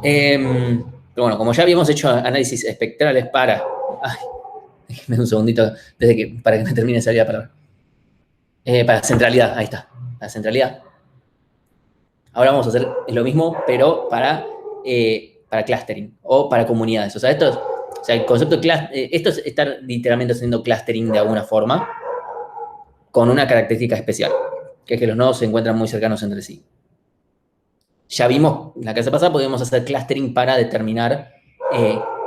Pero bueno, como ya habíamos hecho análisis espectrales para... Ay, déjeme un segundito para que me termine de salir la palabra. Para centralidad, ahí está. La centralidad. Ahora vamos a hacer lo mismo, pero para para clustering o para comunidades. O sea, el concepto de esto es estar literalmente haciendo clustering de alguna forma con una característica especial, que es que los nodos se encuentran muy cercanos entre sí. Ya vimos, en la clase pasada podíamos hacer clustering para determinar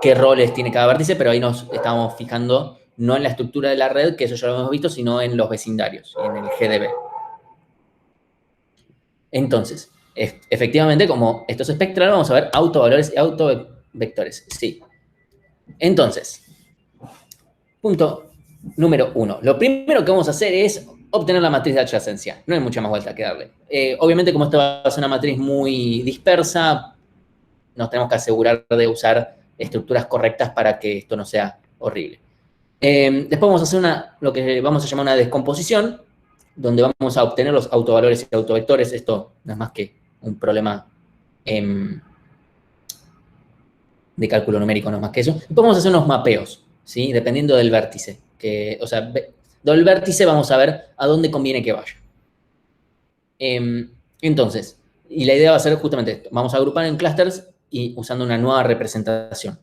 qué roles tiene cada vértice, pero ahí nos estábamos fijando no en la estructura de la red, que eso ya lo hemos visto, sino en los vecindarios, en el GDB. Entonces, efectivamente, como esto es espectral, vamos a ver autovalores y autovectores. Sí. Entonces, punto número 1. Lo primero que vamos a hacer es obtener la matriz de adyacencia. No hay mucha más vuelta que darle. Obviamente, como esta va a ser una matriz muy dispersa, nos tenemos que asegurar de usar estructuras correctas para que esto no sea horrible. Después vamos a hacer lo que vamos a llamar una descomposición, donde vamos a obtener los autovalores y autovectores. Esto no es más que un problema de cálculo numérico, no es más que eso. Después vamos a hacer unos mapeos, ¿sí? Dependiendo del vértice. O sea, del vértice vamos a ver a dónde conviene que vaya. Entonces, y la idea va a ser justamente esto. Vamos a agrupar en clusters y usando una nueva representación.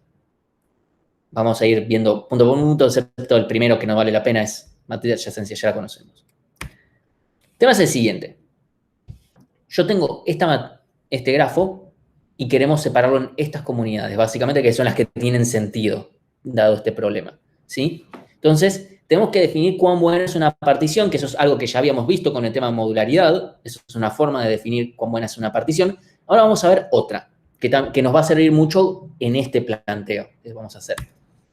Vamos a ir viendo punto por punto, excepto el primero que no vale la pena es matriz de adyacencia, ya la conocemos. El tema es el siguiente. Yo tengo este grafo y queremos separarlo en estas comunidades, básicamente, que son las que tienen sentido, dado este problema, ¿sí? Entonces, tenemos que definir cuán buena es una partición, que eso es algo que ya habíamos visto con el tema de modularidad. Eso es una forma de definir cuán buena es una partición. Ahora vamos a ver otra, que nos va a servir mucho en este planteo que vamos a hacer.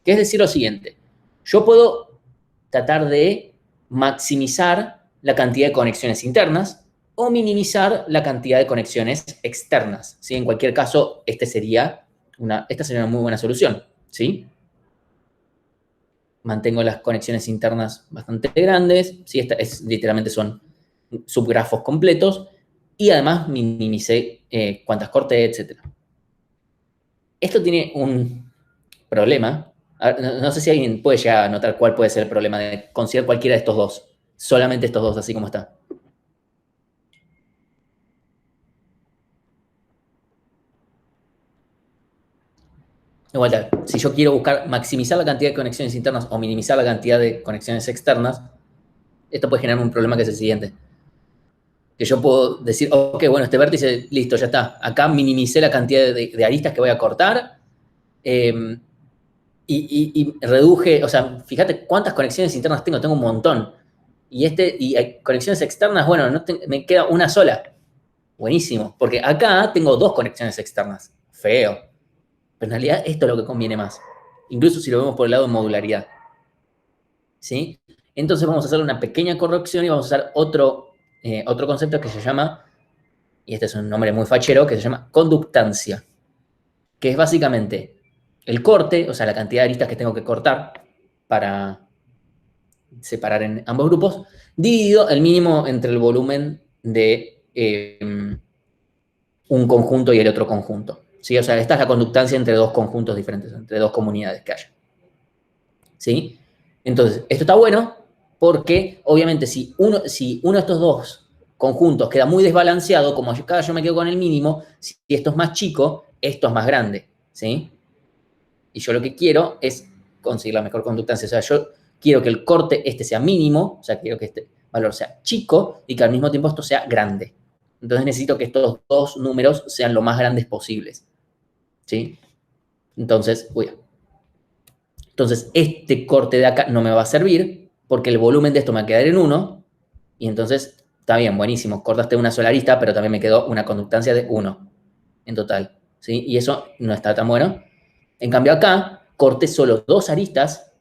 Que es decir lo siguiente. Yo puedo tratar de maximizar la cantidad de conexiones internas o minimizar la cantidad de conexiones externas, ¿sí? En cualquier caso, esta sería una muy buena solución, ¿sí? Mantengo las conexiones internas bastante grandes, ¿sí? Literalmente son subgrafos completos, y además minimicé cuántas corté, etc. Esto tiene un problema. No sé si alguien puede llegar a notar cuál puede ser el problema de considerar cualquiera de estos dos. Solamente estos dos, así como está. De vuelta, si yo quiero maximizar la cantidad de conexiones internas o minimizar la cantidad de conexiones externas, esto puede generar un problema que es el siguiente. Que yo puedo decir, ok, bueno, este vértice, listo, ya está. Acá minimicé la cantidad de aristas que voy a cortar y reduje, o sea, fíjate cuántas conexiones internas tengo un montón. Y hay conexiones externas, bueno, me queda una sola. Buenísimo, porque acá tengo dos conexiones externas. Feo. Pero en realidad esto es lo que conviene más. Incluso si lo vemos por el lado de modularidad. ¿Sí? Entonces vamos a hacer una pequeña corrección y vamos a usar otro concepto que se llama, y este es un nombre muy fachero, que se llama conductancia. Que es básicamente el corte, o sea, la cantidad de aristas que tengo que cortar para separar en ambos grupos, dividido el mínimo entre el volumen de un conjunto y el otro conjunto. ¿Sí? O sea, esta es la conductancia entre dos conjuntos diferentes, entre dos comunidades que haya. ¿Sí? Entonces, esto está bueno porque, obviamente, si uno de estos dos conjuntos queda muy desbalanceado, como acá yo me quedo con el mínimo, si esto es más chico, esto es más grande. ¿Sí? Y yo lo que quiero es conseguir la mejor conductancia. O sea, yo quiero que el corte sea mínimo, o sea, quiero que este valor sea chico y que al mismo tiempo esto sea grande. Entonces necesito que estos dos números sean lo más grandes posibles. ¿Sí? Entonces, este corte de acá no me va a servir porque el volumen de esto me va a quedar en 1 y entonces, está bien, buenísimo, cortaste una sola arista, pero también me quedó una conductancia de 1 en total. ¿Sí? Y eso no está tan bueno. En cambio acá, corté solo 2 aristas,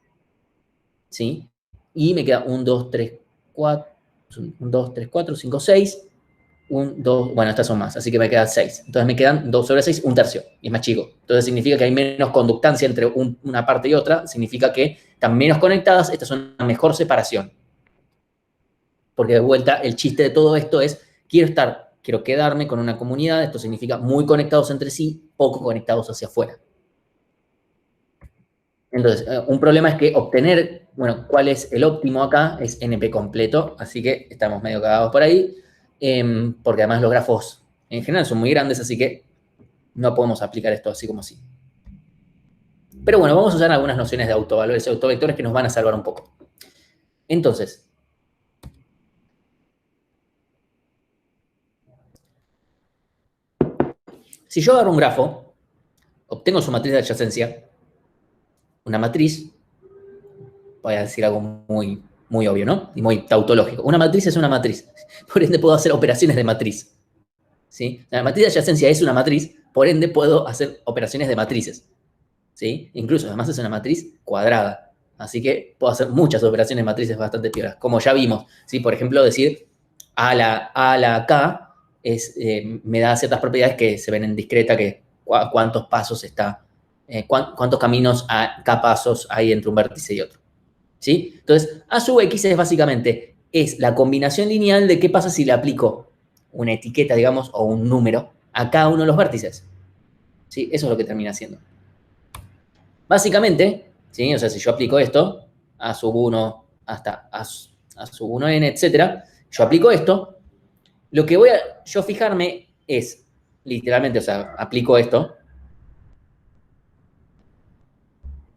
¿sí? Y me queda 1, 2, 3, 4, 1, 2, 3, 4, 5, 6, 1, 2, bueno, estas son más, así que me quedan 6. Entonces me quedan 2 sobre 6, un tercio, y es más chico. Entonces significa que hay menos conductancia entre una parte y otra, significa que están menos conectadas, esta es una mejor separación. Porque de vuelta, el chiste de todo esto es, quiero quedarme con una comunidad, esto significa muy conectados entre sí, poco conectados hacia afuera. Entonces, un problema es que obtener, bueno, cuál es el óptimo acá, es NP completo, así que estamos medio cagados por ahí, porque además los grafos en general son muy grandes, así que no podemos aplicar esto así como así. Pero bueno, vamos a usar algunas nociones de autovalores y autovectores que nos van a salvar un poco. Entonces, si yo agarro un grafo, obtengo su matriz de adyacencia, una matriz, voy a decir algo muy, muy obvio, ¿no? Y muy tautológico. Una matriz es una matriz. Por ende, puedo hacer operaciones de matriz. ¿Sí? La matriz de adyacencia es una matriz, por ende, puedo hacer operaciones de matrices. ¿Sí? Incluso, además, es una matriz cuadrada. Así que puedo hacer muchas operaciones de matrices bastante pioras. Como ya vimos, ¿sí? Por ejemplo, decir A a la K me da ciertas propiedades que se ven en discreta, que cuántos pasos está, cuántos caminos a K pasos hay entre un vértice y otro. ¿Sí? Entonces, A sub X es básicamente la combinación lineal de qué pasa si le aplico una etiqueta, digamos, o un número a cada uno de los vértices. ¿Sí? Eso es lo que termina siendo. Básicamente, ¿sí? O sea, si yo aplico esto, A sub 1 hasta A sub 1n, etcétera, yo aplico esto, lo que voy a yo fijarme es, literalmente, o sea, aplico esto,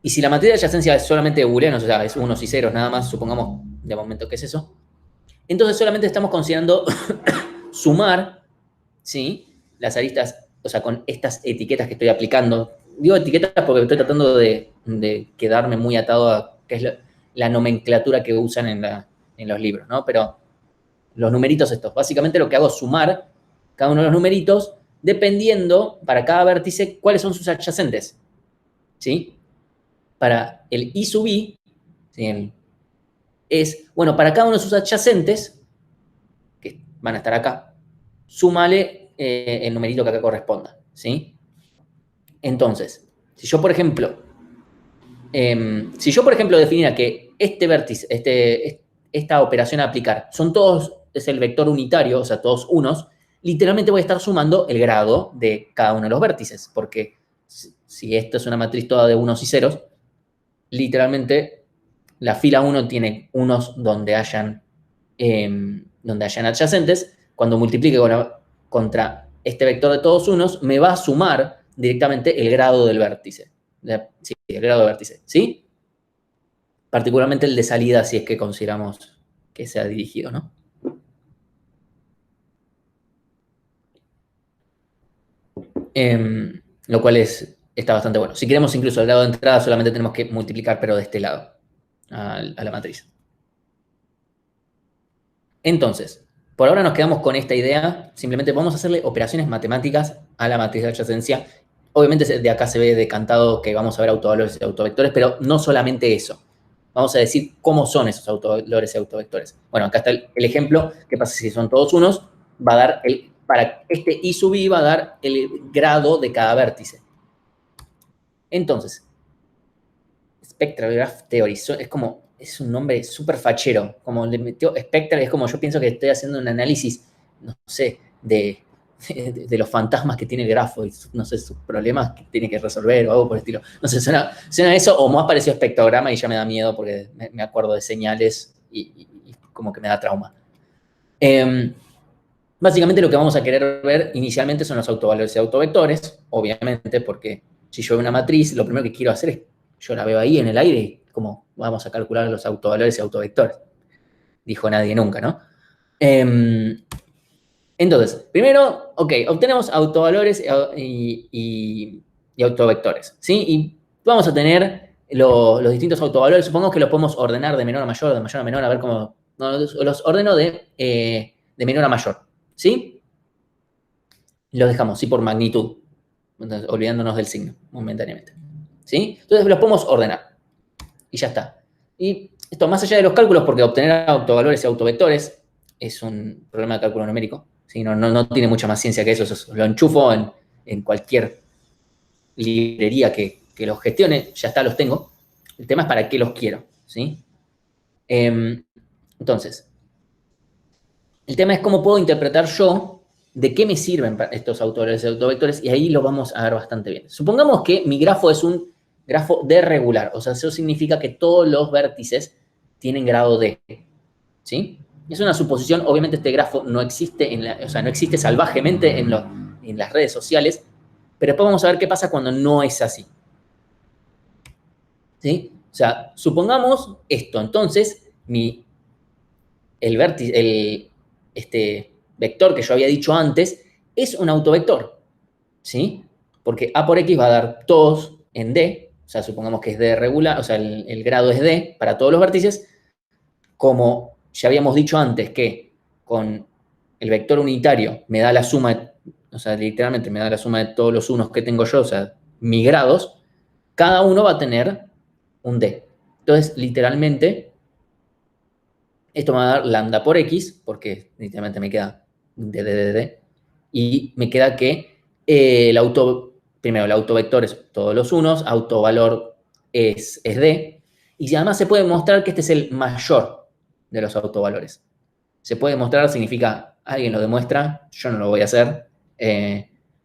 y si la matriz de adyacencia es solamente de booleanos, o sea, es unos y ceros nada más, supongamos de momento que es eso, entonces solamente estamos considerando sumar, ¿sí? Las aristas, o sea, con estas etiquetas que estoy aplicando. Digo etiquetas porque estoy tratando de quedarme muy atado a qué es la nomenclatura que usan en los libros, ¿no? Pero los numeritos estos, básicamente lo que hago es sumar cada uno de los numeritos dependiendo, para cada vértice, cuáles son sus adyacentes, ¿sí? Para el I sub I, ¿sí? Bueno, para cada uno de sus adyacentes, que van a estar acá, súmale el numerito que acá corresponda, ¿sí? Entonces, si yo, por ejemplo, definiera que este vértice, esta operación a aplicar, es el vector unitario, o sea, todos unos, literalmente voy a estar sumando el grado de cada uno de los vértices, porque si esto es una matriz toda de unos y ceros, literalmente la fila 1 tiene unos donde hayan adyacentes. Cuando multiplique contra este vector de todos unos, me va a sumar directamente el grado del vértice. Sí, el grado del vértice, ¿sí? Particularmente el de salida, si es que consideramos que sea dirigido, ¿no? Lo cual está bastante bueno. Si queremos incluso el grado de entrada, solamente tenemos que multiplicar, pero de este lado, a la matriz. Entonces, por ahora nos quedamos con esta idea. Simplemente vamos a hacerle operaciones matemáticas a la matriz de adyacencia. Obviamente de acá se ve decantado que vamos a ver autovalores y autovectores, pero no solamente eso. Vamos a decir cómo son esos autovalores y autovectores. Bueno, acá está el ejemplo. ¿Qué pasa si son todos unos? Va a dar para este I sub I va a dar el grado de cada vértice. Entonces, Spectral Graph Theory es un nombre súper fachero. Como le metió Spectral, es como yo pienso que estoy haciendo un análisis, no sé, de los fantasmas que tiene el grafo y, no sé, sus problemas que tiene que resolver o algo por el estilo. No sé, suena eso, o más parecido a espectrograma y ya me da miedo porque me acuerdo de señales y como que me da trauma. Básicamente lo que vamos a querer ver inicialmente son los autovalores y autovectores, obviamente, porque si yo veo una matriz, lo primero que quiero hacer es, yo la veo ahí en el aire, como vamos a calcular los autovalores y autovectores. Dijo nadie nunca, ¿no? Entonces, primero, ok, obtenemos autovalores y autovectores, ¿sí? Y vamos a tener los distintos autovalores. Supongamos que los podemos ordenar de menor a mayor, de mayor a menor, a ver cómo... No, los ordeno de menor a mayor, ¿sí? Los dejamos, sí, por magnitud, entonces, olvidándonos del signo momentáneamente, ¿sí? Entonces los podemos ordenar y ya está. Y esto más allá de los cálculos, porque obtener autovalores y autovectores es un problema de cálculo numérico, ¿sí? No tiene mucha más ciencia que eso lo enchufo en cualquier librería que los gestione, ya está, los tengo. El tema es para qué los quiero, ¿sí? Entonces, el tema es cómo puedo interpretar yo de qué me sirven estos autovalores y autovectores, y ahí lo vamos a ver bastante bien. Supongamos que mi grafo es un grafo D regular, o sea, eso significa que todos los vértices tienen grado D, ¿sí? Es una suposición, obviamente este grafo no existe, no existe salvajemente en las redes sociales, Pero después vamos a ver qué pasa cuando no es así. ¿Sí? O sea, supongamos esto. Entonces, el vector que yo había dicho antes es un autovector. ¿Sí? Porque A por X va a dar todos en D. O sea, supongamos que es D regular, o sea, el grado es D para todos los vértices. Como ya habíamos dicho antes que con el vector unitario me da la suma, o sea, literalmente me da la suma de todos los unos que tengo yo, o sea, mis grados, cada uno va a tener un D. Entonces, literalmente, esto me va a dar lambda por X, porque literalmente me queda D, y me queda que primero el autovector es todos los unos, autovalor es D, y además se puede mostrar que este es el mayor de los autovalores. Se puede demostrar, significa, alguien lo demuestra, yo no lo voy a hacer,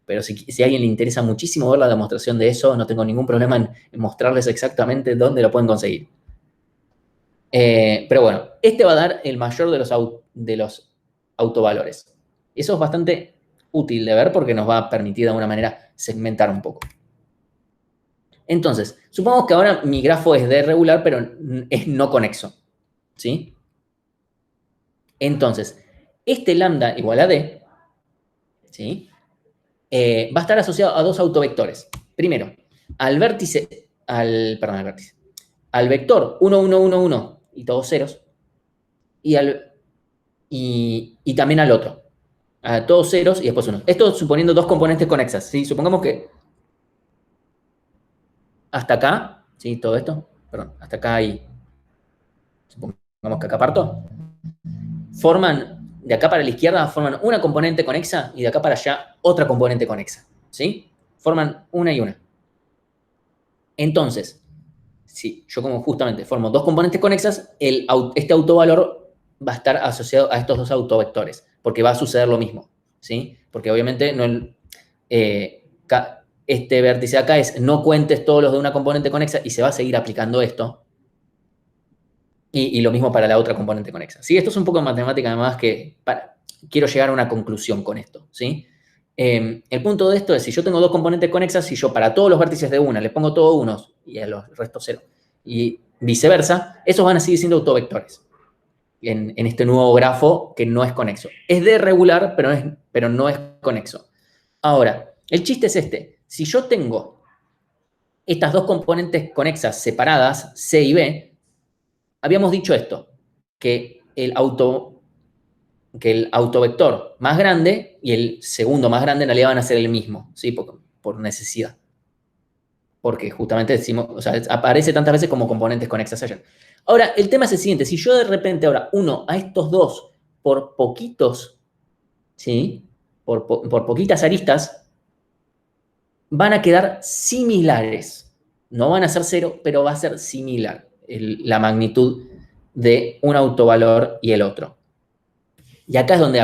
pero si a alguien le interesa muchísimo ver la demostración de eso, no tengo ningún problema en mostrarles exactamente dónde lo pueden conseguir. Pero bueno, este va a dar el mayor de los autovalores. Eso es bastante útil de ver porque nos va a permitir de alguna manera segmentar un poco. Entonces, supongamos que ahora mi grafo es D regular, pero es no conexo. ¿Sí? Entonces, este lambda igual a D, ¿sí? Va a estar asociado a dos autovectores. Primero, al vector 1, 1, 1, 1 y todos ceros, y también al otro. A todos ceros y después 1. Esto suponiendo dos componentes conexas, ¿sí? Supongamos que hasta acá, ¿sí? Todo esto, perdón, hasta acá y supongamos que acá parto, de acá para la izquierda, forman una componente conexa y de acá para allá otra componente conexa, ¿sí? Forman una y una. Entonces, si yo como justamente formo dos componentes conexas, este autovalor va a estar asociado a estos dos autovectores, porque va a suceder lo mismo, ¿sí? Porque obviamente este vértice acá es no cuentes todos los de una componente conexa y se va a seguir aplicando esto. Y lo mismo para la otra componente conexa. ¿Sí? Esto es un poco de matemática, además, que quiero llegar a una conclusión con esto. ¿Sí? El punto de esto es, si yo tengo dos componentes conexas, si yo para todos los vértices de una le pongo todos unos y a los restos cero, y viceversa, esos van a seguir siendo autovectores en este nuevo grafo que no es conexo. Es D regular, pero no es conexo. Ahora, el chiste es este. Si yo tengo estas dos componentes conexas separadas, C y B, habíamos dicho esto, que el autovector más grande y el segundo más grande en realidad van a ser el mismo, ¿sí? Por necesidad. Porque justamente decimos, o sea, aparece tantas veces como componentes conexas ayer. Ahora, el tema es el siguiente, si yo de repente ahora uno a estos dos por poquitos, ¿sí? Por poquitas aristas, van a quedar similares. No van a ser cero, pero va a ser similar la magnitud de un autovalor y el otro. Y acá es donde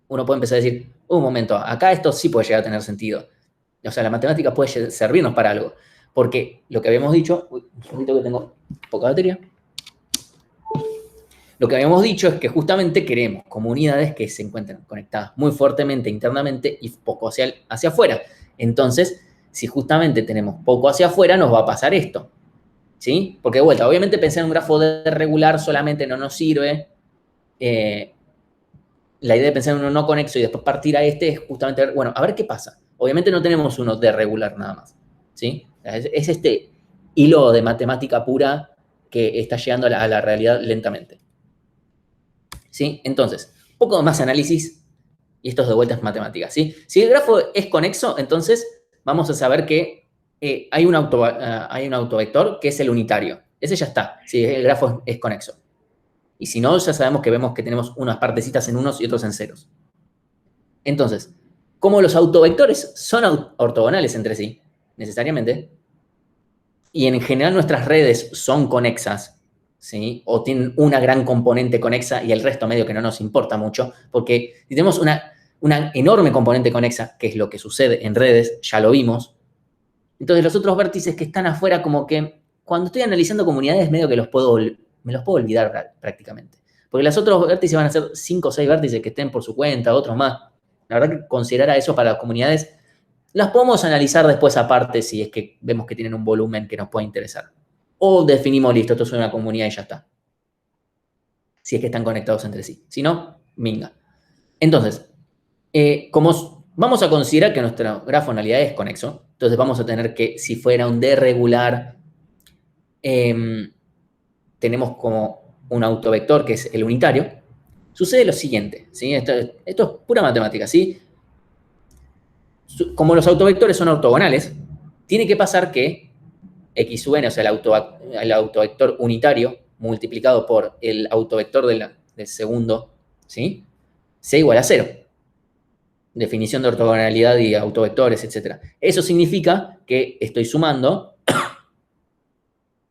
uno puede empezar a decir, un momento, acá esto sí puede llegar a tener sentido. O sea, la matemática puede servirnos para algo. Porque lo que habíamos dicho, un segundito que tengo poca batería. Lo que habíamos dicho es que justamente queremos comunidades que se encuentren conectadas muy fuertemente internamente y poco hacia afuera. Entonces, si justamente tenemos poco hacia afuera, nos va a pasar esto. ¿Sí? Porque de vuelta, obviamente pensar en un grafo de regular solamente no nos sirve. La idea de pensar en uno no conexo y después partir a este es justamente ver, bueno, a ver qué pasa. Obviamente no tenemos uno de regular nada más. ¿Sí? Es este hilo de matemática pura que está llegando a la realidad lentamente. ¿Sí? Entonces, un poco más análisis y esto es de vuelta es matemática. ¿Sí? Si el grafo es conexo, entonces vamos a saber que hay un autovector que es el unitario. Ese ya está, si el grafo es conexo. Y si no, ya sabemos que tenemos unas partecitas en unos y otros en ceros. Entonces, como los autovectores son ortogonales entre sí, necesariamente, y en general nuestras redes son conexas, ¿sí? O tienen una gran componente conexa y el resto medio que no nos importa mucho, porque si tenemos una enorme componente conexa, que es lo que sucede en redes, ya lo vimos. Entonces los otros vértices que están afuera, como que cuando estoy analizando comunidades, medio que me los puedo olvidar prácticamente. Porque los otros vértices van a ser 5 o 6 vértices que estén por su cuenta, otros más. La verdad que considerar a eso para las comunidades, las podemos analizar después aparte si es que vemos que tienen un volumen que nos puede interesar. O definimos, listo, esto es una comunidad y ya está. Si es que están conectados entre sí. Si no, minga. Entonces, como vamos a considerar que nuestro grafo en realidad es conexo, entonces vamos a tener que, si fuera un D regular, tenemos como un autovector que es el unitario. Sucede lo siguiente, ¿sí? Esto es pura matemática, ¿sí? Como los autovectores son ortogonales, tiene que pasar que x sub n, o sea, el autovector unitario multiplicado por el autovector del segundo, ¿sí? Sea igual a 0. Definición de ortogonalidad y autovectores, etc. Eso significa que estoy sumando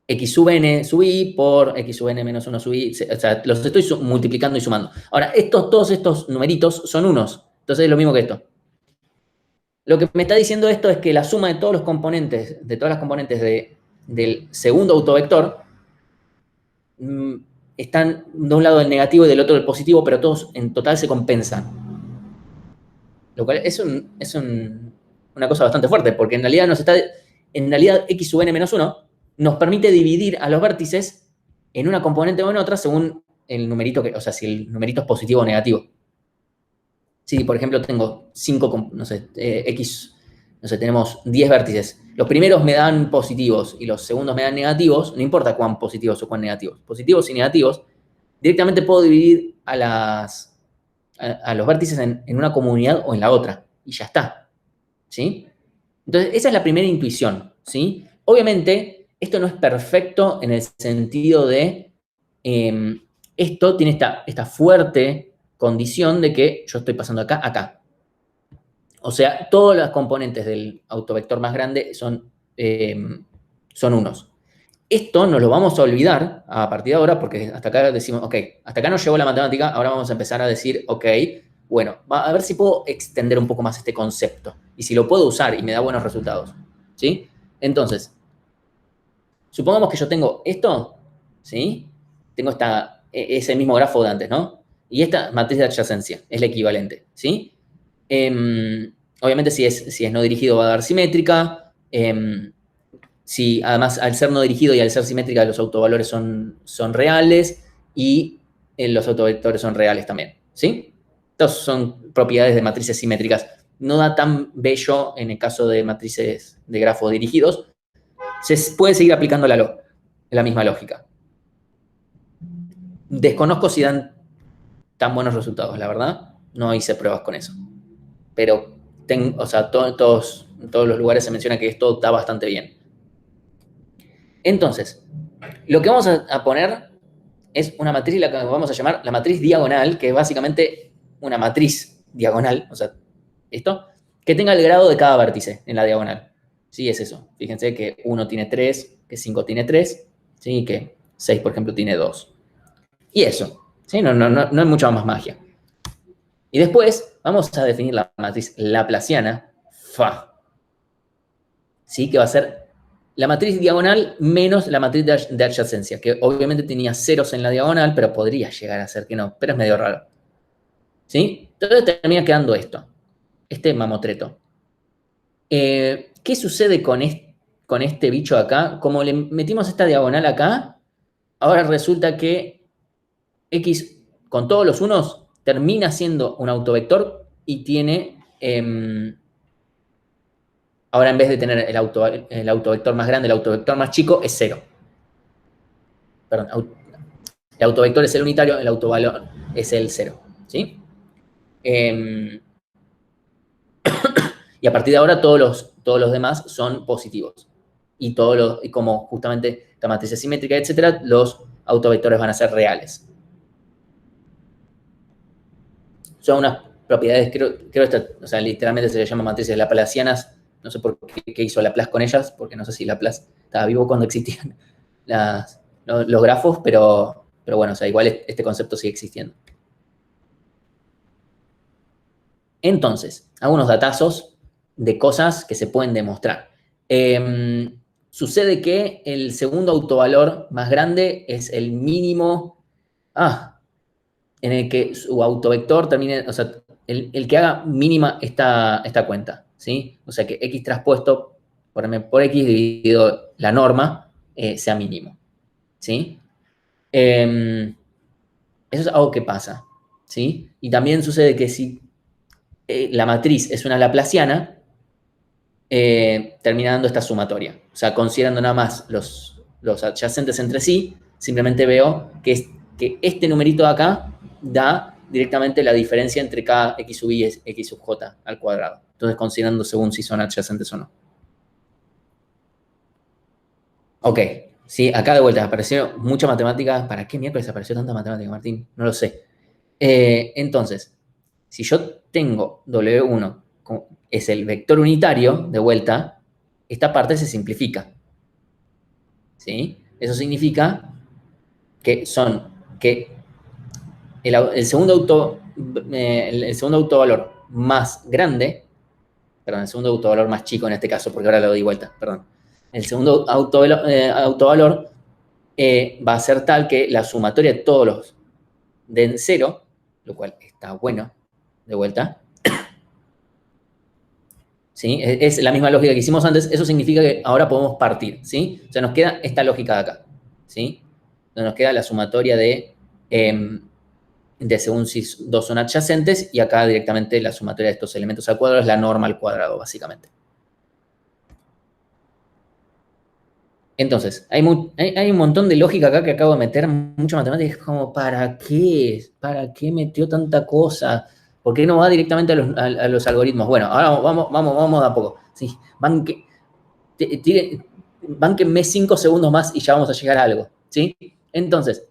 x sub n sub i por x sub n menos 1 sub i, o sea, los estoy multiplicando y sumando. Ahora, todos estos numeritos son unos, entonces es lo mismo que esto. Lo que me está diciendo esto es que la suma de todos los componentes, de todas las componentes del segundo autovector, están de un lado el negativo y del otro el positivo, pero todos en total se compensan. Lo cual es una cosa bastante fuerte, porque en realidad x sub n menos 1 nos permite dividir a los vértices en una componente o en otra según el numerito, o sea, si el numerito es positivo o negativo. Si, por ejemplo, tengo 5, no sé, tenemos 10 vértices. Los primeros me dan positivos y los segundos me dan negativos, no importa cuán positivos o cuán negativos. Positivos y negativos, directamente puedo dividir a los vértices en una comunidad o en la otra, y ya está, ¿sí? Entonces, esa es la primera intuición, ¿sí? Obviamente, esto no es perfecto en el sentido de, esto tiene esta fuerte condición de que yo estoy pasando acá a acá. O sea, todas las componentes del autovector más grande son unos. Esto nos lo vamos a olvidar a partir de ahora porque hasta acá decimos, ok, hasta acá nos llegó la matemática, ahora vamos a empezar a decir, ok, bueno, a ver si puedo extender un poco más este concepto y si lo puedo usar y me da buenos resultados, ¿sí? Entonces, supongamos que yo tengo esto, ¿sí? Tengo ese mismo grafo de antes, ¿no? Y esta matriz de adyacencia es la equivalente, ¿sí? Obviamente si es no dirigido va a dar simétrica. Si además al ser no dirigido y al ser simétrica los autovalores son reales y los autovectores son reales también, ¿sí? Estas son propiedades de matrices simétricas. No da tan bello en el caso de matrices de grafos dirigidos. Se puede seguir aplicando la misma lógica. Desconozco si dan tan buenos resultados, la verdad. No hice pruebas con eso. Pero, o sea, todos los lugares se menciona que esto da bastante bien. Entonces, lo que vamos a poner es una matriz, la que vamos a llamar la matriz diagonal, que es básicamente una matriz diagonal, o sea, esto, que tenga el grado de cada vértice en la diagonal. Sí, es eso. Fíjense que 1 tiene 3, que 5 tiene 3, ¿sí? Que 6, por ejemplo, tiene 2. Y eso, ¿sí? No hay mucha más magia. Y después vamos a definir la matriz laplaciana, Fa. ¿Sí? Que va a ser la matriz diagonal menos la matriz de adyacencia, que obviamente tenía ceros en la diagonal, pero podría llegar a ser que no, pero es medio raro. ¿Sí? Entonces termina quedando esto, este mamotreto. ¿Qué sucede con este bicho acá? Como le metimos esta diagonal acá, ahora resulta que X con todos los unos termina siendo un autovector y tiene, ahora en vez de tener el autovector más grande, el autovector más chico es 0. Perdón, el autovector es el unitario, el autovalor es el 0. ¿Sí? Y a partir de ahora todos los demás son positivos. Y como justamente la matriz es simétrica, etc., los autovectores van a ser reales. Son unas propiedades, o sea, literalmente se les llama matrices laplacianas. No sé por qué hizo Laplace con ellas, porque no sé si Laplace estaba vivo cuando existían los grafos, pero bueno, o sea, igual este concepto sigue existiendo. Entonces, algunos datazos de cosas que se pueden demostrar. Sucede que el segundo autovalor más grande es el mínimo en el que su autovector termine, o sea, el que haga mínima esta cuenta, ¿sí? O sea, que x traspuesto por m por x dividido la norma sea mínimo, ¿sí? Eso es algo que pasa, ¿sí? Y también sucede que si la matriz es una laplaciana, termina dando esta sumatoria. O sea, considerando nada más los adyacentes entre sí, simplemente veo que este numerito de acá da directamente la diferencia entre cada x sub y x sub j al cuadrado. Entonces, considerando según si son adyacentes o no. Ok, sí, acá de vuelta apareció mucha matemática. ¿Para qué miércoles apareció tanta matemática, Martín? No lo sé. Entonces, si yo tengo W1, es el vector unitario, de vuelta, esta parte se simplifica. ¿Sí? Eso significa que el segundo autovalor más grande, perdón, el segundo autovalor más chico en este caso, porque ahora lo doy vuelta, perdón. El segundo autovalor va a ser tal que la sumatoria de todos los den 0, lo cual está bueno, de vuelta. ¿Sí? Es la misma lógica que hicimos antes. Eso significa que ahora podemos partir, ¿sí? O sea, nos queda esta lógica de acá, ¿sí? Nos queda la sumatoria de según si dos son adyacentes, y acá directamente la sumatoria de estos elementos al cuadrado es la norma al cuadrado, básicamente. Entonces, hay un montón de lógica acá que acabo de meter, mucha matemática, es como, ¿para qué? ¿Para qué metió tanta cosa? ¿Por qué no va directamente a los algoritmos? Bueno, ahora vamos de a poco. Sí, bánquenme 5 segundos más y ya vamos a llegar a algo, ¿sí? Entonces,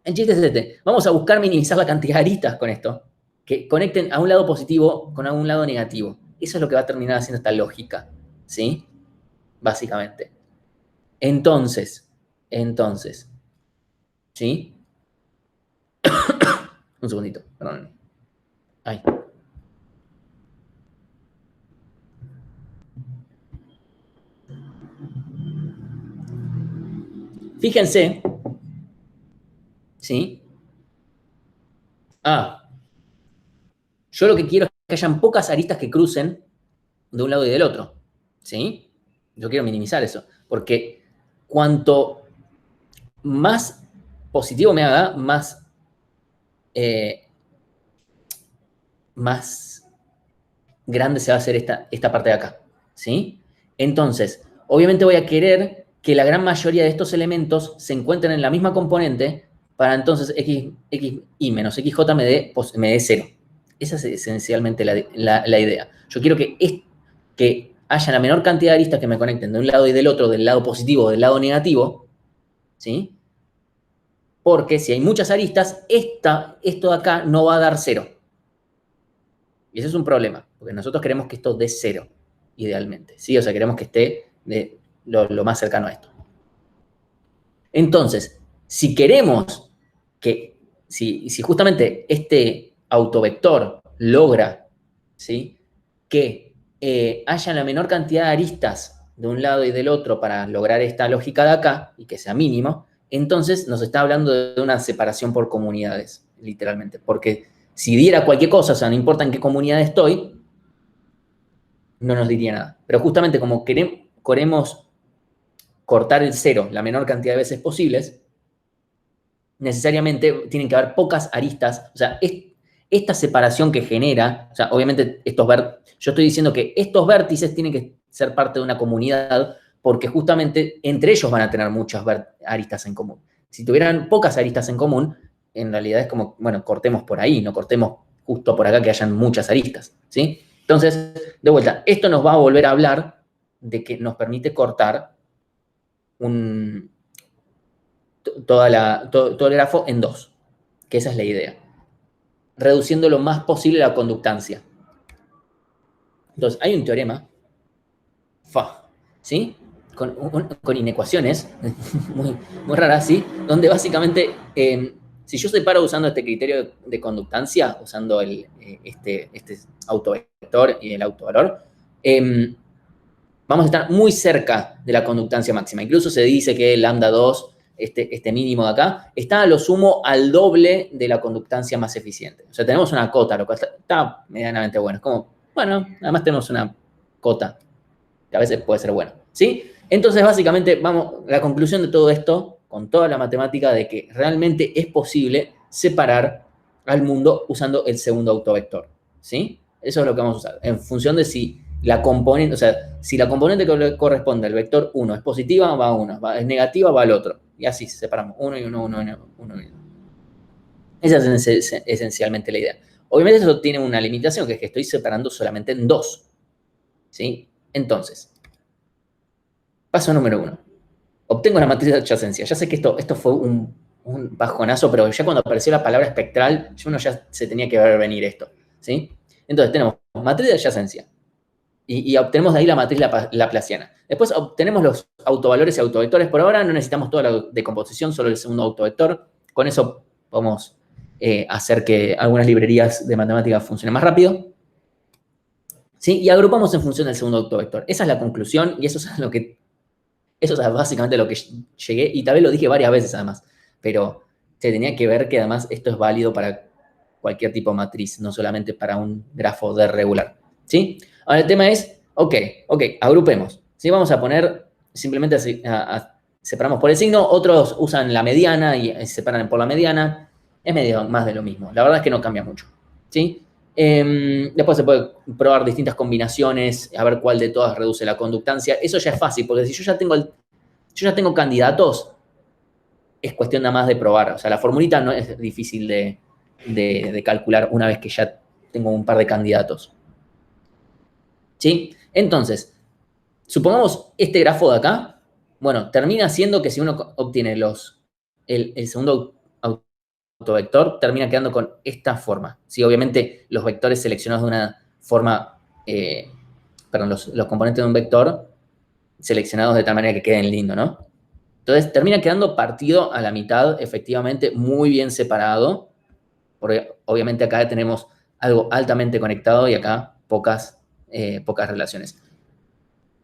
el chiste es este. Vamos a buscar minimizar la cantidad de aristas con esto, que conecten a un lado positivo con a un lado negativo. Eso es lo que va a terminar haciendo esta lógica, ¿sí? Básicamente. Entonces, ¿sí? Un segundito, perdón. Ay. Fíjense, ¿sí? Yo lo que quiero es que hayan pocas aristas que crucen de un lado y del otro, ¿sí? Yo quiero minimizar eso, porque cuanto más positivo me haga, más grande se va a hacer esta parte de acá, ¿sí? Entonces, obviamente voy a querer que la gran mayoría de estos elementos se encuentren en la misma componente para entonces xy menos xj me dé 0. Esa es esencialmente la idea. Yo quiero que haya la menor cantidad de aristas que me conecten de un lado y del otro, del lado positivo o del lado negativo, ¿sí? Porque si hay muchas aristas, esto de acá no va a dar 0. Y ese es un problema, porque nosotros queremos que esto dé 0, idealmente, ¿sí? O sea, queremos que esté lo más cercano a esto. Entonces, si queremos si justamente este autovector logra, ¿sí?, que haya la menor cantidad de aristas de un lado y del otro para lograr esta lógica de acá, y que sea mínimo, entonces nos está hablando de una separación por comunidades, literalmente. Porque si diera cualquier cosa, o sea, no importa en qué comunidad estoy, no nos diría nada. Pero justamente como queremos cortar el 0 la menor cantidad de veces posibles, necesariamente tienen que haber pocas aristas. O sea, esta separación que genera, o sea, obviamente yo estoy diciendo que estos vértices tienen que ser parte de una comunidad, porque justamente entre ellos van a tener muchas aristas en común. Si tuvieran pocas aristas en común, en realidad es como, bueno, cortemos por ahí, no cortemos justo por acá que hayan muchas aristas, ¿sí? Entonces, de vuelta, esto nos va a volver a hablar de que nos permite cortar todo el grafo en 2, que esa es la idea, reduciendo lo más posible la conductancia. Entonces, hay un teorema, ¿sí?, con inecuaciones muy raras, ¿sí?, donde básicamente, si yo separo usando este criterio de conductancia, usando este autovector y el autovalor, vamos a estar muy cerca de la conductancia máxima. Incluso se dice que lambda 2 este mínimo de acá, está a lo sumo al doble de la conductancia más eficiente. O sea, tenemos una cota, lo cual está medianamente bueno. Es como, bueno, además tenemos una cota, que a veces puede ser bueno, ¿sí? Entonces, básicamente, la conclusión de todo esto, con toda la matemática, de que realmente es posible separar al mundo usando el segundo autovector, ¿sí? Eso es lo que vamos a usar, en función de si la componente, o sea, si la componente que le corresponde al vector 1 es positiva, va a uno, es negativa, va al otro. Y así separamos uno y uno, uno y uno. Esa es esencialmente la idea. Obviamente eso tiene una limitación, que es que estoy separando solamente en dos, ¿sí? Entonces, paso número 1. Obtengo la matriz adyacencia. Ya sé que esto fue un bajonazo, pero ya cuando apareció la palabra espectral, uno ya se tenía que ver venir esto, ¿sí? Entonces tenemos matriz de adyacencia y obtenemos de ahí la matriz laplaciana. Después obtenemos los autovalores y autovectores. Por ahora no necesitamos toda la decomposición, solo el segundo autovector. Con eso podemos hacer que algunas librerías de matemáticas funcionen más rápido. ¿Sí? Y agrupamos en función del segundo autovector. Esa es la conclusión y eso es básicamente lo que llegué, y tal vez lo dije varias veces además, pero se tenía que ver que además esto es válido para cualquier tipo de matriz, no solamente para un grafo D regular, ¿sí? Ahora el tema es, ok, agrupemos, ¿sí? Vamos a poner, simplemente separamos por el signo, otros usan la mediana y separan por la mediana, es medio más de lo mismo, la verdad es que no cambia mucho, ¿sí? Después se puede probar distintas combinaciones, a ver cuál de todas reduce la conductancia. Eso ya es fácil, porque si yo ya tengo candidatos, es cuestión nada más de probar. O sea, la formulita no es difícil de calcular una vez que ya tengo un par de candidatos. ¿Sí? Entonces, supongamos este grafo de acá, bueno, termina siendo que si uno obtiene el segundo autovector, termina quedando con esta forma. ¿Sí? Obviamente los vectores seleccionados de una forma, los componentes de un vector seleccionados de tal manera que queden lindos, ¿no? Entonces termina quedando partido a la mitad, efectivamente, muy bien separado, porque obviamente acá tenemos algo altamente conectado y acá pocas relaciones.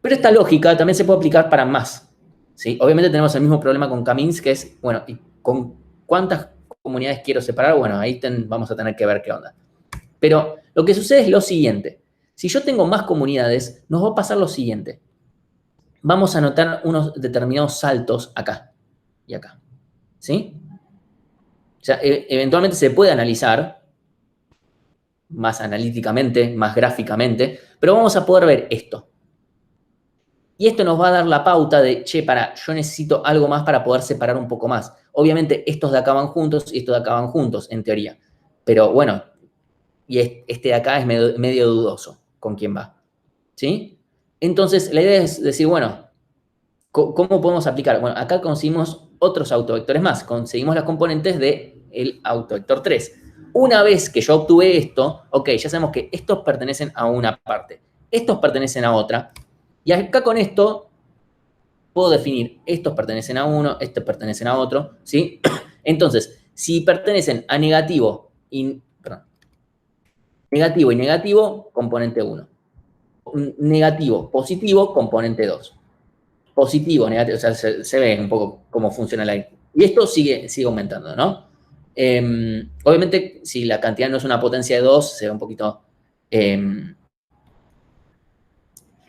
Pero esta lógica también se puede aplicar para más, ¿sí? Obviamente tenemos el mismo problema con K-means, que es, bueno, ¿y con cuántas comunidades quiero separar? Bueno, ahí vamos a tener que ver qué onda. Pero lo que sucede es lo siguiente. Si yo tengo más comunidades, nos va a pasar lo siguiente. Vamos a notar unos determinados saltos acá y acá, ¿sí? O sea, eventualmente se puede analizar más analíticamente, más gráficamente, pero vamos a poder ver esto. Y esto nos va a dar la pauta de, yo necesito algo más para poder separar un poco más. Obviamente estos de acá van juntos y estos de acá van juntos, en teoría. Pero bueno, y este de acá es medio dudoso con quién va, ¿sí? Entonces, la idea es decir, bueno, ¿cómo podemos aplicar? Bueno, acá conseguimos otros autovectores más. Conseguimos las componentes del autovector 3. Una vez que yo obtuve esto, ok, ya sabemos que estos pertenecen a una parte, estos pertenecen a otra, y acá con esto puedo definir, estos pertenecen a uno, estos pertenecen a otro, ¿sí? Entonces, si pertenecen a negativo y negativo, componente 1. Negativo, positivo, componente 2. Positivo, negativo, o sea, se ve un poco cómo funciona la... Y esto sigue aumentando, ¿no? Obviamente, si la cantidad no es una potencia de 2, se ve un poquito...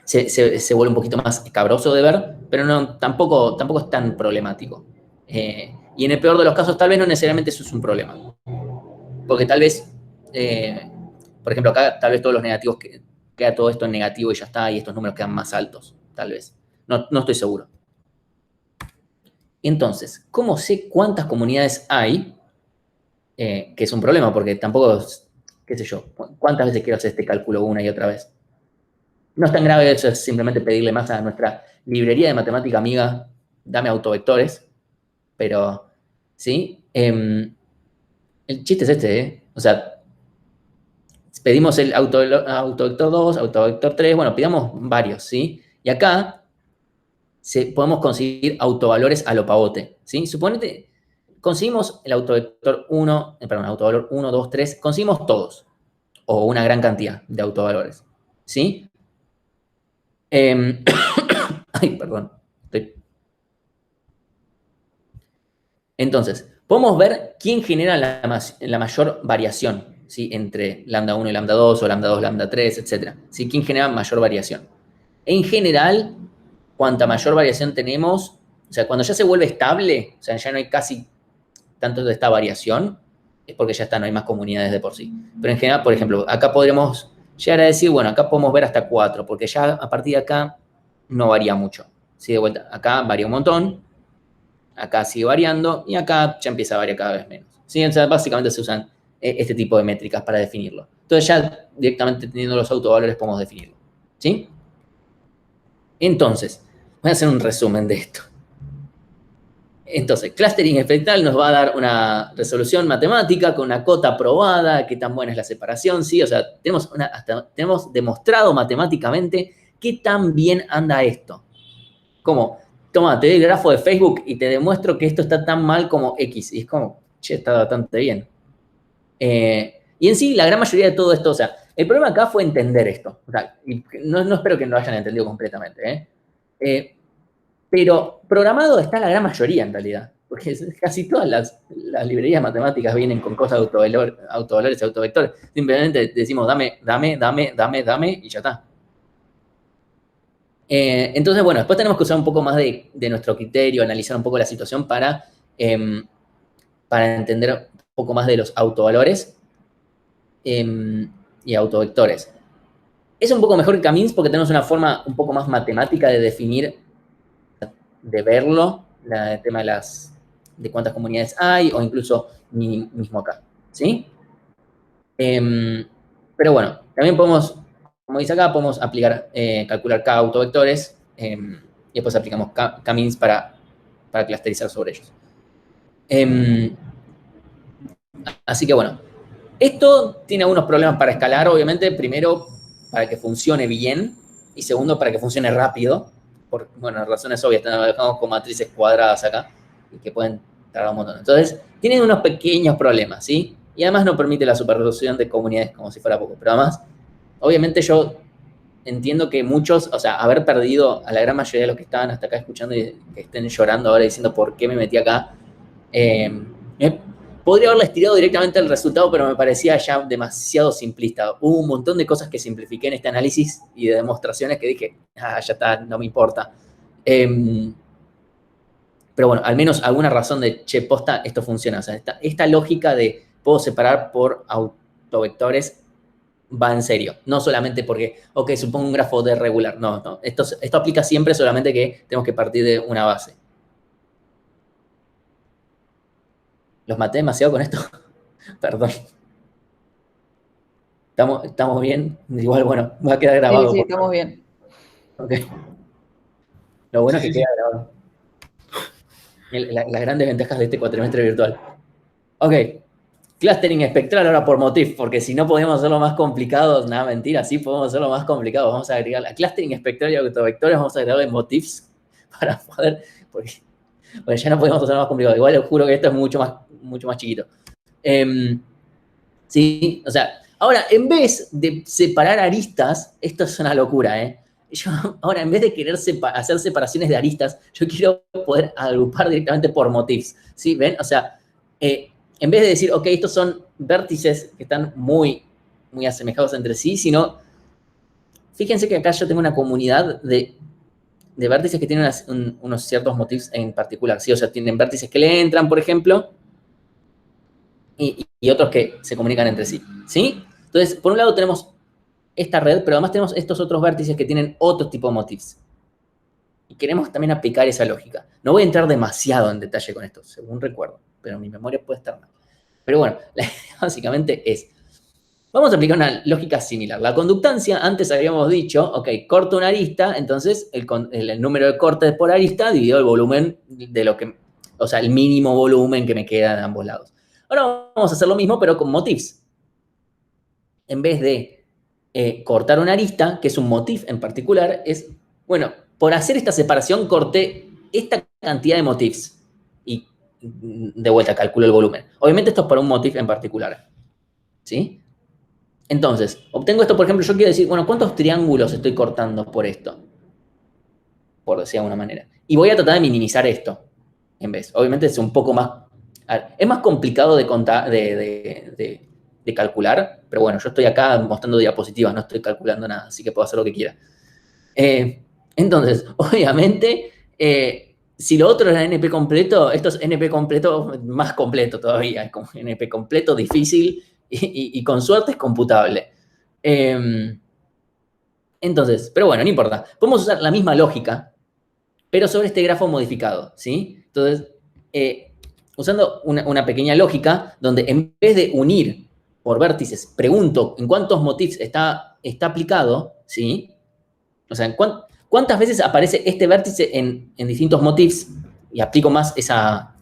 se vuelve un poquito más escabroso de ver, pero no, tampoco es tan problemático. Y en el peor de los casos, tal vez no necesariamente eso es un problema. Porque tal vez, por ejemplo, acá tal vez todos los negativos, queda todo esto en negativo y ya está, y estos números quedan más altos, tal vez. No estoy seguro. Entonces, ¿cómo sé cuántas comunidades hay? Que es un problema, porque tampoco, qué sé yo, ¿cuántas veces quiero hacer este cálculo una y otra vez? No es tan grave, eso es simplemente pedirle más a nuestra librería de matemática amiga, dame autovectores, pero, ¿sí? El chiste es este, ¿eh? O sea, pedimos el autovector 2, autovector 3, bueno, pidamos varios, ¿sí? Y acá podemos conseguir autovalores a lo pavote, ¿sí? Suponete, conseguimos el autovector 1, autovalor 1, 2, 3, conseguimos todos, o una gran cantidad de autovalores, ¿sí? Ay, perdón. Entonces, podemos ver quién genera la mayor variación, ¿sí? Entre lambda 1 y lambda 2, o lambda 2, lambda 3, etc. ¿Sí? ¿Quién genera mayor variación? En general, cuanta mayor variación tenemos, o sea, cuando ya se vuelve estable, o sea, ya no hay casi tanto de esta variación, es porque ya está, no hay más comunidades de por sí. Pero en general, por ejemplo, acá podremos llegar a decir, bueno, acá podemos ver hasta 4, porque ya a partir de acá no varía mucho. ¿Sí? De vuelta, acá varía un montón, acá sigue variando, y acá ya empieza a variar cada vez menos. ¿Sí? O sea, básicamente se usan este tipo de métricas para definirlo. Entonces ya directamente teniendo los autovalores podemos definirlo. ¿Sí? Entonces, voy a hacer un resumen de esto. Entonces, clustering espectral nos va a dar una resolución matemática con una cota probada, qué tan buena es la separación, ¿sí? O sea, tenemos demostrado matemáticamente qué tan bien anda esto. Como, toma, te doy el grafo de Facebook y te demuestro que esto está tan mal como X. Y es como, che, está bastante bien. Y en sí, la gran mayoría de todo esto, o sea, el problema acá fue entender esto. O sea, no espero que lo hayan entendido completamente, pero programado está la gran mayoría en realidad, porque casi todas las librerías matemáticas vienen con cosas de autovalores y autovectores. Simplemente decimos dame, y ya está. Entonces, bueno, después tenemos que usar un poco más de nuestro criterio, analizar un poco la situación para entender un poco más de los autovalores y autovectores. Es un poco mejor que K-means porque tenemos una forma un poco más matemática de definir, de verlo, el tema de cuántas comunidades hay, o incluso mismo acá, ¿sí? Pero bueno, también podemos, como dice acá, podemos aplicar, calcular K autovectores, y después aplicamos K-means para clusterizar sobre ellos. Así que bueno, esto tiene algunos problemas para escalar, obviamente. Primero, para que funcione bien, y segundo, para que funcione rápido. Por, bueno, razones obvias, trabajamos con matrices cuadradas acá, y que pueden tardar un montón. Entonces, tienen unos pequeños problemas, ¿sí? Y además no permite la superresolución de comunidades como si fuera poco. Pero además, obviamente yo entiendo que muchos, o sea, haber perdido a la gran mayoría de los que estaban hasta acá escuchando y que estén llorando ahora diciendo por qué me metí acá, podría haberles tirado directamente el resultado, pero me parecía ya demasiado simplista. Hubo un montón de cosas que simplifiqué en este análisis y de demostraciones que dije, ya está, no me importa. Pero bueno, al menos alguna razón de, che, posta, esto funciona. O sea, esta lógica de puedo separar por autovectores va en serio. No solamente porque, ok, supongo un grafo de regular. No. Esto aplica siempre, solamente que tenemos que partir de una base. ¿Los maté demasiado con esto? Perdón. ¿Estamos bien? Igual, bueno, va a quedar grabado. Sí, estamos bien. Ok. Lo bueno es que Sí, queda grabado. Las grandes ventajas de este cuatrimestre virtual. Ok. Clustering espectral ahora por motif, porque si no podemos hacerlo más complicado, nada, mentira, sí podemos hacerlo más complicado. Vamos a agregar a clustering espectral y autovectores, vamos a agregarle motifs para poder, porque bueno, ya no podemos hacerlo más complicado. Igual os juro que esto es mucho más chiquito. Sí, o sea, ahora, en vez de separar aristas, esto es una locura, ¿eh? Yo, ahora, en vez de querer hacer separaciones de aristas, yo quiero poder agrupar directamente por motifs, ¿sí? ¿Ven? O sea, en vez de decir, ok, estos son vértices que están muy asemejados entre sí, sino, fíjense que acá yo tengo una comunidad de vértices que tienen unos ciertos motifs en particular, ¿sí? O sea, tienen vértices que le entran, por ejemplo, y otros que se comunican entre sí, ¿sí? Entonces, por un lado tenemos esta red, pero además tenemos estos otros vértices que tienen otro tipo de motifs. Y queremos también aplicar esa lógica. No voy a entrar demasiado en detalle con esto, según recuerdo, pero mi memoria puede estar mal. Pero bueno, la idea básicamente es, vamos a aplicar una lógica similar. La conductancia, antes habíamos dicho, ok, corto una arista, entonces el número de cortes por arista dividido el volumen de lo que, o sea, el mínimo volumen que me queda de ambos lados. Ahora vamos a hacer lo mismo, pero con motifs. En vez de cortar una arista, que es un motif en particular, es, bueno, por hacer esta separación corté esta cantidad de motifs. Y de vuelta calculo el volumen. Obviamente esto es para un motif en particular. ¿Sí? Entonces, obtengo esto, por ejemplo, yo quiero decir, bueno, ¿cuántos triángulos estoy cortando por esto? Por decir de alguna manera. Y voy a tratar de minimizar esto, en vez. Obviamente es un poco más A ver, es más complicado de contar, de calcular, pero bueno, yo estoy acá mostrando diapositivas, no estoy calculando nada, así que puedo hacer lo que quiera. Entonces, obviamente, si lo otro era NP completo, esto es NP completo más completo todavía, es como NP completo, difícil y con suerte es computable. Entonces, pero bueno, no importa. Podemos usar la misma lógica, pero sobre este grafo modificado, ¿sí? Entonces, usando una pequeña lógica, donde en vez de unir por vértices, pregunto en cuántos motifs está aplicado, ¿sí? O sea, ¿cuántas veces aparece este vértice en distintos motifs? Y aplico más esa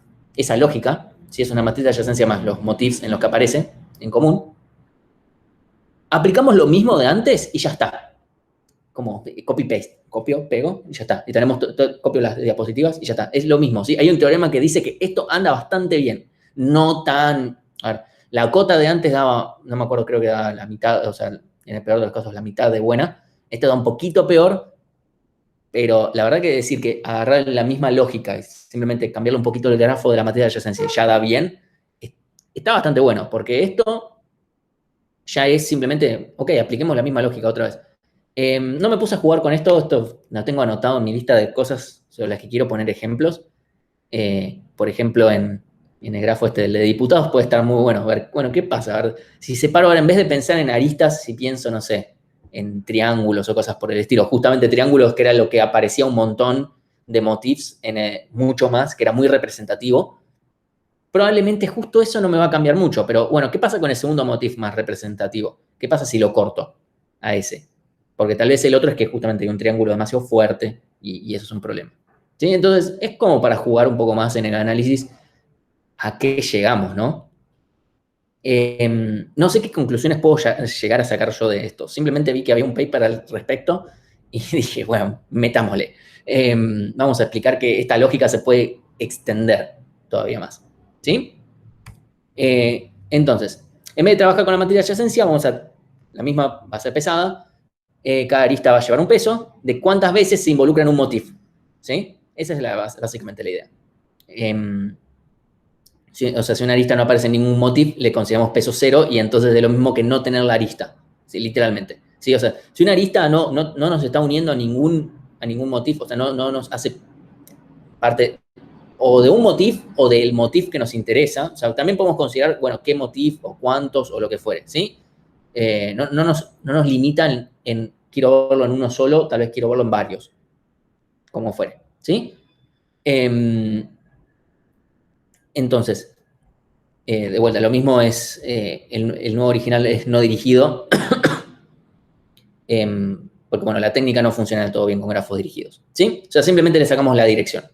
lógica, si es una matriz de adyacencia más los motifs en los que aparece en común. Aplicamos lo mismo de antes y ya está. Como copy-paste. Copio, pego y ya está. Y tenemos, copio las diapositivas y ya está. Es lo mismo, ¿sí? Hay un teorema que dice que esto anda bastante bien. No tan... A ver, la cota de antes daba, no me acuerdo, creo que daba la mitad, o sea, en el peor de los casos, la mitad de buena. Este da un poquito peor, pero la verdad que decir que agarrar la misma lógica y simplemente cambiarle un poquito el grafo de la matriz de adyacencia ya da bien, está bastante bueno, porque esto ya es simplemente, ok, apliquemos la misma lógica otra vez. No me puse a jugar con esto lo tengo anotado en mi lista de cosas sobre las que quiero poner ejemplos. Por ejemplo, en el grafo este de diputados puede estar muy bueno. A ver, bueno, ¿qué pasa? A ver, si separo ahora, en vez de pensar en aristas, si pienso, no sé, en triángulos o cosas por el estilo, justamente triángulos que era lo que aparecía un montón de motifs, mucho más, que era muy representativo, probablemente justo eso no me va a cambiar mucho, pero bueno, ¿qué pasa con el segundo motif más representativo? ¿Qué pasa si lo corto a ese? Porque tal vez el otro es que justamente hay un triángulo demasiado fuerte y eso es un problema. ¿Sí? Entonces, es como para jugar un poco más en el análisis a qué llegamos, ¿no? No sé qué conclusiones puedo llegar a sacar yo de esto. Simplemente vi que había un paper al respecto y dije, bueno, metámosle. Vamos a explicar que esta lógica se puede extender todavía más. ¿Sí? Entonces, en vez de trabajar con la matriz de adyacencia, la misma va a ser pesada. Cada arista va a llevar un peso de cuántas veces se involucra en un motif. ¿Sí? Esa es básicamente la idea. O sea, si una arista no aparece en ningún motif, le consideramos peso 0 y entonces es lo mismo que no tener la arista. ¿Sí? Literalmente. ¿Sí? O sea, si una arista no nos está uniendo a ningún motif, o sea, no nos hace parte o de un motif o del motif que nos interesa. O sea, también podemos considerar, bueno, qué motif o cuántos o lo que fuere, ¿sí? No nos limitan en quiero verlo en uno solo, tal vez quiero verlo en varios, como fuere, ¿sí? Entonces, de vuelta, lo mismo es, el nuevo original es no dirigido, porque, bueno, la técnica no funciona del todo bien con grafos dirigidos, ¿sí? O sea, simplemente le sacamos la dirección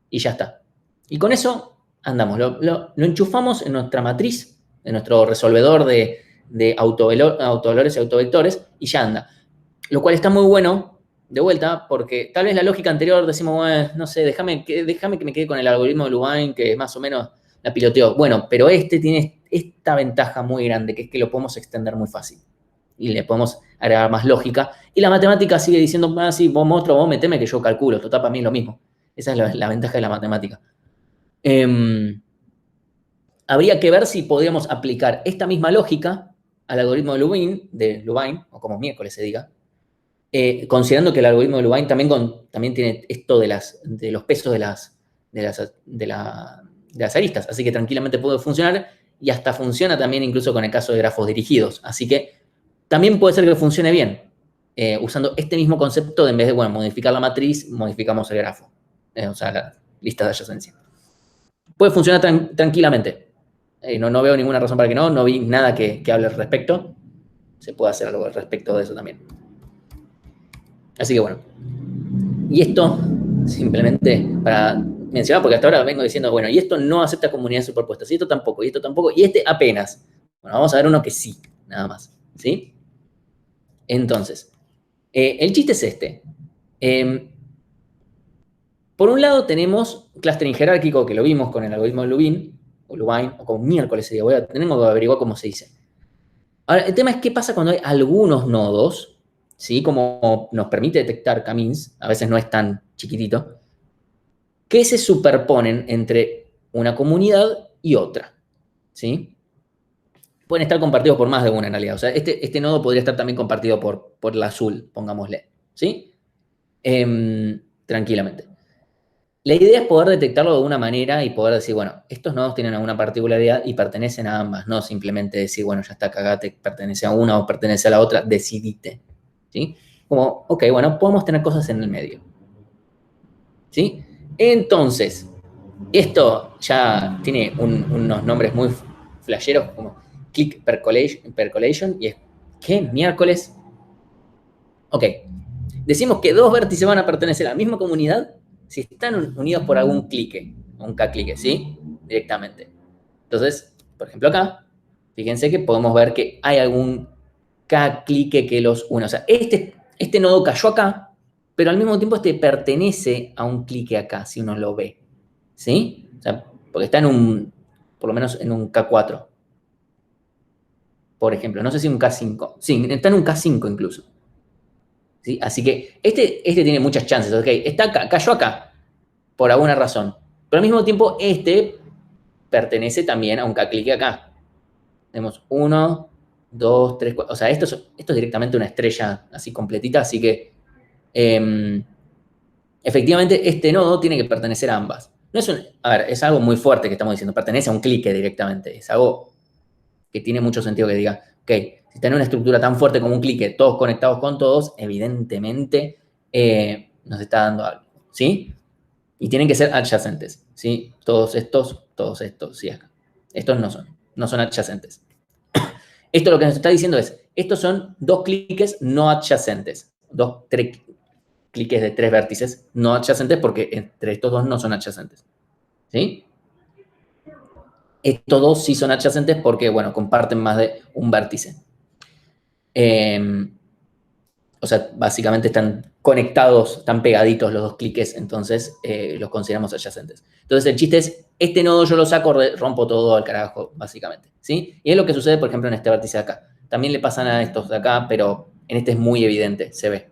y ya está. Y con eso andamos, lo enchufamos en nuestra matriz, en nuestro resolvedor de autovalores y autovectores, y ya anda. Lo cual está muy bueno, de vuelta, porque tal vez la lógica anterior decimos, bueno, no sé, déjame que me quede con el algoritmo de Lubin, que más o menos la piloteó. Bueno, pero este tiene esta ventaja muy grande, que es que lo podemos extender muy fácil. Y le podemos agregar más lógica. Y la matemática sigue diciendo, sí, vos meteme que yo calculo, total, para mí es lo mismo. Esa es la ventaja de la matemática. Habría que ver si podríamos aplicar esta misma lógica al algoritmo de Lubin, o como miércoles se diga, considerando que el algoritmo de Lubin también tiene esto de los pesos de las aristas, así que tranquilamente puede funcionar y hasta funciona también incluso con el caso de grafos dirigidos, así que también puede ser que funcione bien, usando este mismo concepto de en vez de, bueno, modificar la matriz, modificamos el grafo, o sea, la lista de adyacencia. Puede funcionar tranquilamente. No veo ninguna razón para que no vi nada que hable al respecto. Se puede hacer algo al respecto de eso también. Así que bueno. Y esto, simplemente para mencionar, porque hasta ahora vengo diciendo, bueno, y esto no acepta comunidades superpuestas, y esto tampoco, y este apenas. Bueno, vamos a ver uno que sí, nada más. ¿Sí? Entonces, el chiste es este. Por un lado tenemos clustering jerárquico, que lo vimos con el algoritmo de Lubin, o con miércoles se diga, tenemos que averiguar cómo se dice. Ahora, el tema es qué pasa cuando hay algunos nodos, ¿sí? Como nos permite detectar K-means, a veces no es tan chiquitito, que se superponen entre una comunidad y otra, ¿sí? Pueden estar compartidos por más de una en realidad. O sea, este nodo podría estar también compartido por la azul, pongámosle, ¿sí? Tranquilamente. La idea es poder detectarlo de alguna manera y poder decir, bueno, estos nodos tienen alguna particularidad y pertenecen a ambas, no simplemente decir, bueno, ya está, cagate, pertenece a una o pertenece a la otra, decidite, ¿sí? Como, ok, bueno, podemos tener cosas en el medio, ¿sí? Entonces, esto ya tiene unos nombres muy flasheros como click percolation y es, ¿qué miércoles? Ok, decimos que dos vértices van a pertenecer a la misma comunidad si están unidos por algún clique, un K-clique, ¿sí? Directamente. Entonces, por ejemplo acá, fíjense que podemos ver que hay algún K-clique que los une. O sea, este nodo cayó acá, pero al mismo tiempo este pertenece a un clique acá, si uno lo ve, ¿sí? O sea, porque está por lo menos en un K4, por ejemplo. No sé si un K5. Sí, está en un K5 incluso. ¿Sí? Así que este tiene muchas chances. ¿Ok? Está acá, cayó acá, por alguna razón. Pero al mismo tiempo, este pertenece también a un K-clique acá. Tenemos 1, 2, 3, 4. O sea, esto es directamente una estrella así completita. Así que, efectivamente, este nodo tiene que pertenecer a ambas. No es a ver, es algo muy fuerte que estamos diciendo. Pertenece a un clique directamente. Es algo que tiene mucho sentido que diga, ok, si está en una estructura tan fuerte como un clique, todos conectados con todos, evidentemente nos está dando algo, ¿sí? Y tienen que ser adyacentes, ¿sí? Todos estos, sí, acá. Estos no son adyacentes. Esto lo que nos está diciendo es, estos son dos cliques no adyacentes, tres cliques de 3 vértices no adyacentes porque entre estos dos no son adyacentes, ¿sí? Estos dos sí son adyacentes porque, bueno, comparten más de un vértice. O sea, básicamente están conectados, están pegaditos los dos cliques, entonces los consideramos adyacentes. Entonces el chiste es, este nodo yo lo saco, rompo todo al carajo, básicamente, ¿sí? Y es lo que sucede, por ejemplo, en este vértice de acá. También le pasan a estos de acá, pero en este es muy evidente, se ve.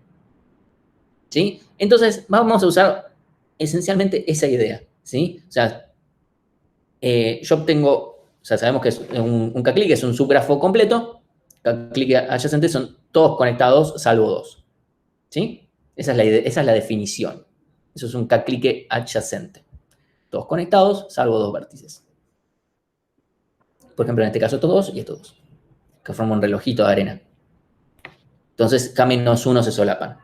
¿Sí? Entonces vamos a usar esencialmente esa idea, ¿sí? O sea, yo obtengo, o sea, sabemos que es un K-click es un subgrafo completo, K-click adyacente son todos conectados salvo dos, ¿sí? Esa es la definición. Eso es un K-clique adyacente. Todos conectados salvo dos vértices. Por ejemplo, en este caso estos dos y estos dos, que forman un relojito de arena. Entonces, K-1 se solapan.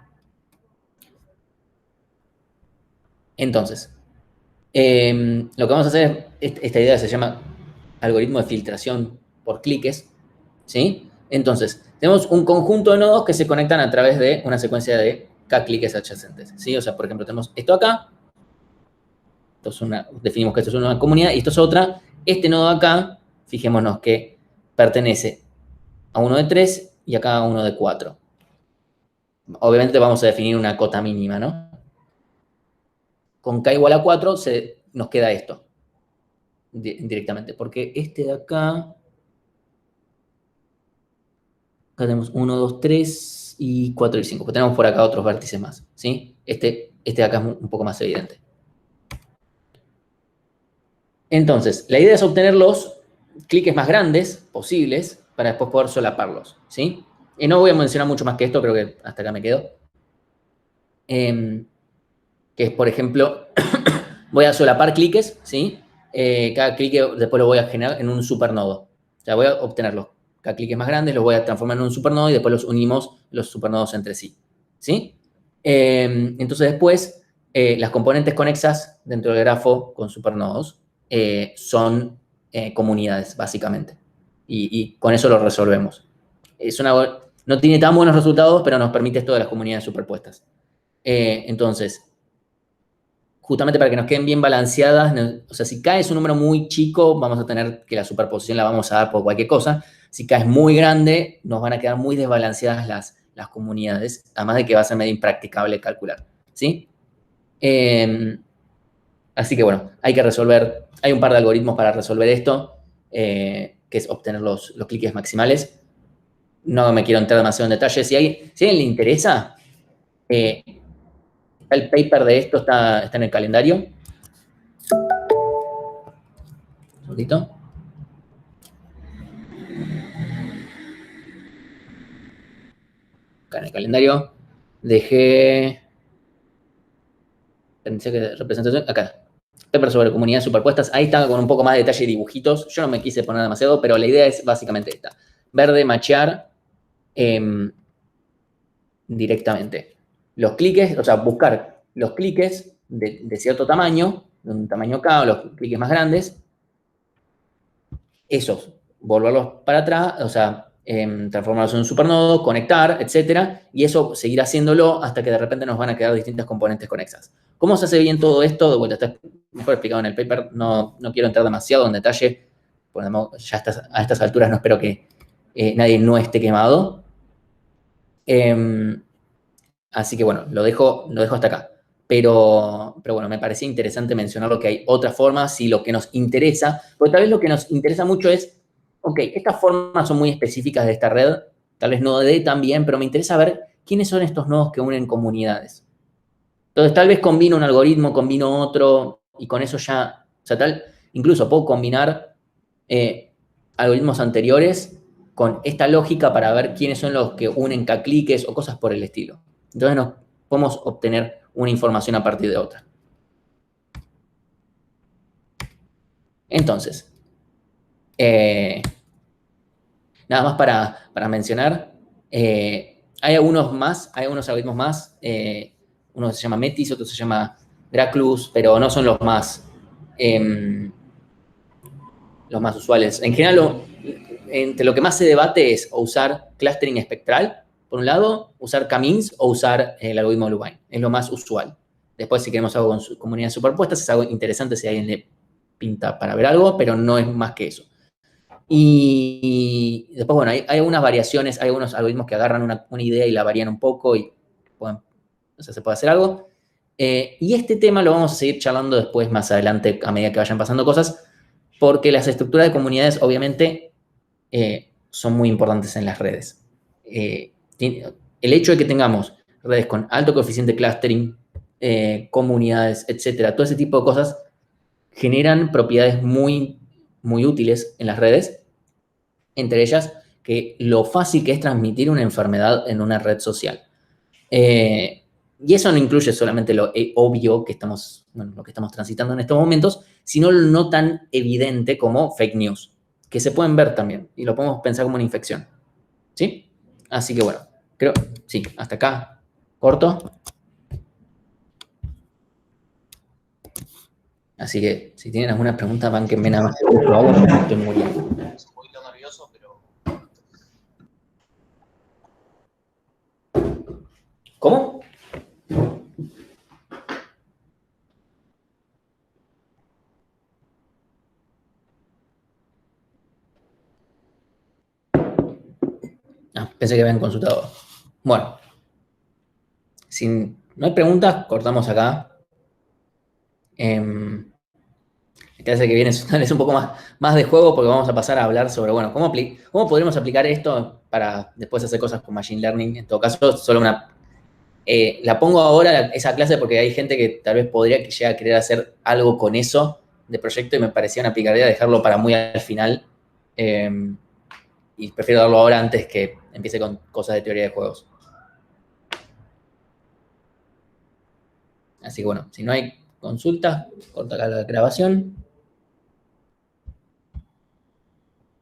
Entonces, lo que vamos a hacer, esta idea se llama algoritmo de filtración por cliques, ¿sí? Entonces, tenemos un conjunto de nodos que se conectan a través de una secuencia de K-cliques adyacentes, ¿sí? O sea, por ejemplo, tenemos esto acá, definimos que esto es una comunidad y esto es otra. Este nodo acá, fijémonos que pertenece a uno de 3 y acá a uno de 4. Obviamente vamos a definir una cota mínima, ¿no? Con K igual a 4 nos queda esto directamente, porque este de acá tenemos 1, 2, 3 y 4 y 5. Pues tenemos por acá otros vértices más, ¿sí? Este de acá es un poco más evidente. Entonces, la idea es obtener los cliques más grandes posibles para después poder solaparlos, ¿sí? Y no voy a mencionar mucho más que esto, creo que hasta acá me quedo. Que es, por ejemplo, voy a solapar cliques, ¿sí? Cada clique después lo voy a generar en un supernodo. O sea, voy a obtenerlos. Cada cliques más grandes los voy a transformar en un supernodo y después los unimos los supernodos entre sí, ¿sí? Entonces después, las componentes conexas dentro del grafo con supernodos son comunidades, básicamente. Y con eso lo resolvemos. No tiene tan buenos resultados, pero nos permite esto de las comunidades superpuestas. Entonces, justamente para que nos queden bien balanceadas, o sea, si K es un número muy chico, vamos a tener que la superposición la vamos a dar por cualquier cosa. Si K es muy grande, nos van a quedar muy desbalanceadas las comunidades, además de que va a ser medio impracticable calcular, ¿sí? Así que bueno, hay un par de algoritmos para resolver esto, que es obtener los cliques maximales. No me quiero entrar demasiado en detalle. Si a alguien le interesa, el paper de esto está en el calendario. Un segundito. Acá en el calendario dejé... Pensé que representación... Acá. Paper sobre comunidades superpuestas. Ahí está con un poco más de detalle y dibujitos. Yo no me quise poner demasiado, pero la idea es básicamente esta. Verde, machear directamente. Los cliques, o sea, buscar los cliques de cierto tamaño, de un tamaño K, o los cliques más grandes, esos, volverlos para atrás, o sea, transformarlos en un supernodo, conectar, etcétera, y eso seguir haciéndolo hasta que de repente nos van a quedar distintas componentes conexas. ¿Cómo se hace bien todo esto? De vuelta, está mejor explicado en el paper, no quiero entrar demasiado en detalle, porque ya a estas alturas no espero que nadie no esté quemado. Así que bueno, lo dejo hasta acá. Pero bueno, me parecía interesante mencionar que hay otras formas, si lo que nos interesa, porque tal vez lo que nos interesa mucho es, ok, estas formas son muy específicas de esta red, tal vez no de tan bien, pero me interesa ver quiénes son estos nodos que unen comunidades. Entonces, tal vez combino un algoritmo, combino otro, y con eso ya, o sea, incluso puedo combinar algoritmos anteriores con esta lógica para ver quiénes son los que unen K-cliques o cosas por el estilo. Entonces, nos podemos obtener una información a partir de otra. Entonces, nada más para mencionar, hay algunos algoritmos más, uno se llama Metis, otro se llama Graclus, pero no son los más usuales. En general, entre lo que más se debate es o usar clustering espectral, por un lado, usar K-means o usar el algoritmo de Lubine. Es lo más usual. Después, si queremos algo con comunidades superpuestas, es algo interesante si a alguien le pinta para ver algo, pero no es más que eso. Y después, bueno, hay algunas variaciones, hay algunos algoritmos que agarran una idea y la varían un poco y se puede hacer algo. Y este tema lo vamos a seguir charlando después, más adelante, a medida que vayan pasando cosas, porque las estructuras de comunidades, obviamente, son muy importantes en las redes. El hecho de que tengamos redes con alto coeficiente clustering, comunidades, etcétera, todo ese tipo de cosas generan propiedades muy, muy útiles en las redes, entre ellas que lo fácil que es transmitir una enfermedad en una red social. Y eso no incluye solamente lo obvio que lo que estamos transitando en estos momentos, sino lo no tan evidente como fake news, que se pueden ver también y lo podemos pensar como una infección. ¿Sí? Así que bueno, sí, hasta acá, corto. Así que si tienen alguna pregunta, bánquenme nada más. Por favor, estoy muriendo. Un poquito nervioso, pero... ¿Cómo? Pensé que habían consultado. Bueno, si no hay preguntas, cortamos acá. La clase que viene es un poco más de juego porque vamos a pasar a hablar sobre, bueno, cómo podríamos aplicar esto para después hacer cosas con Machine Learning. En todo caso, solo la pongo ahora, esa clase, porque hay gente que tal vez podría llegar a querer hacer algo con eso de proyecto y me parecía una picardía dejarlo para muy al final. Y prefiero darlo ahora antes que empiece con cosas de teoría de juegos. Así que bueno, si no hay consultas, corta acá la grabación.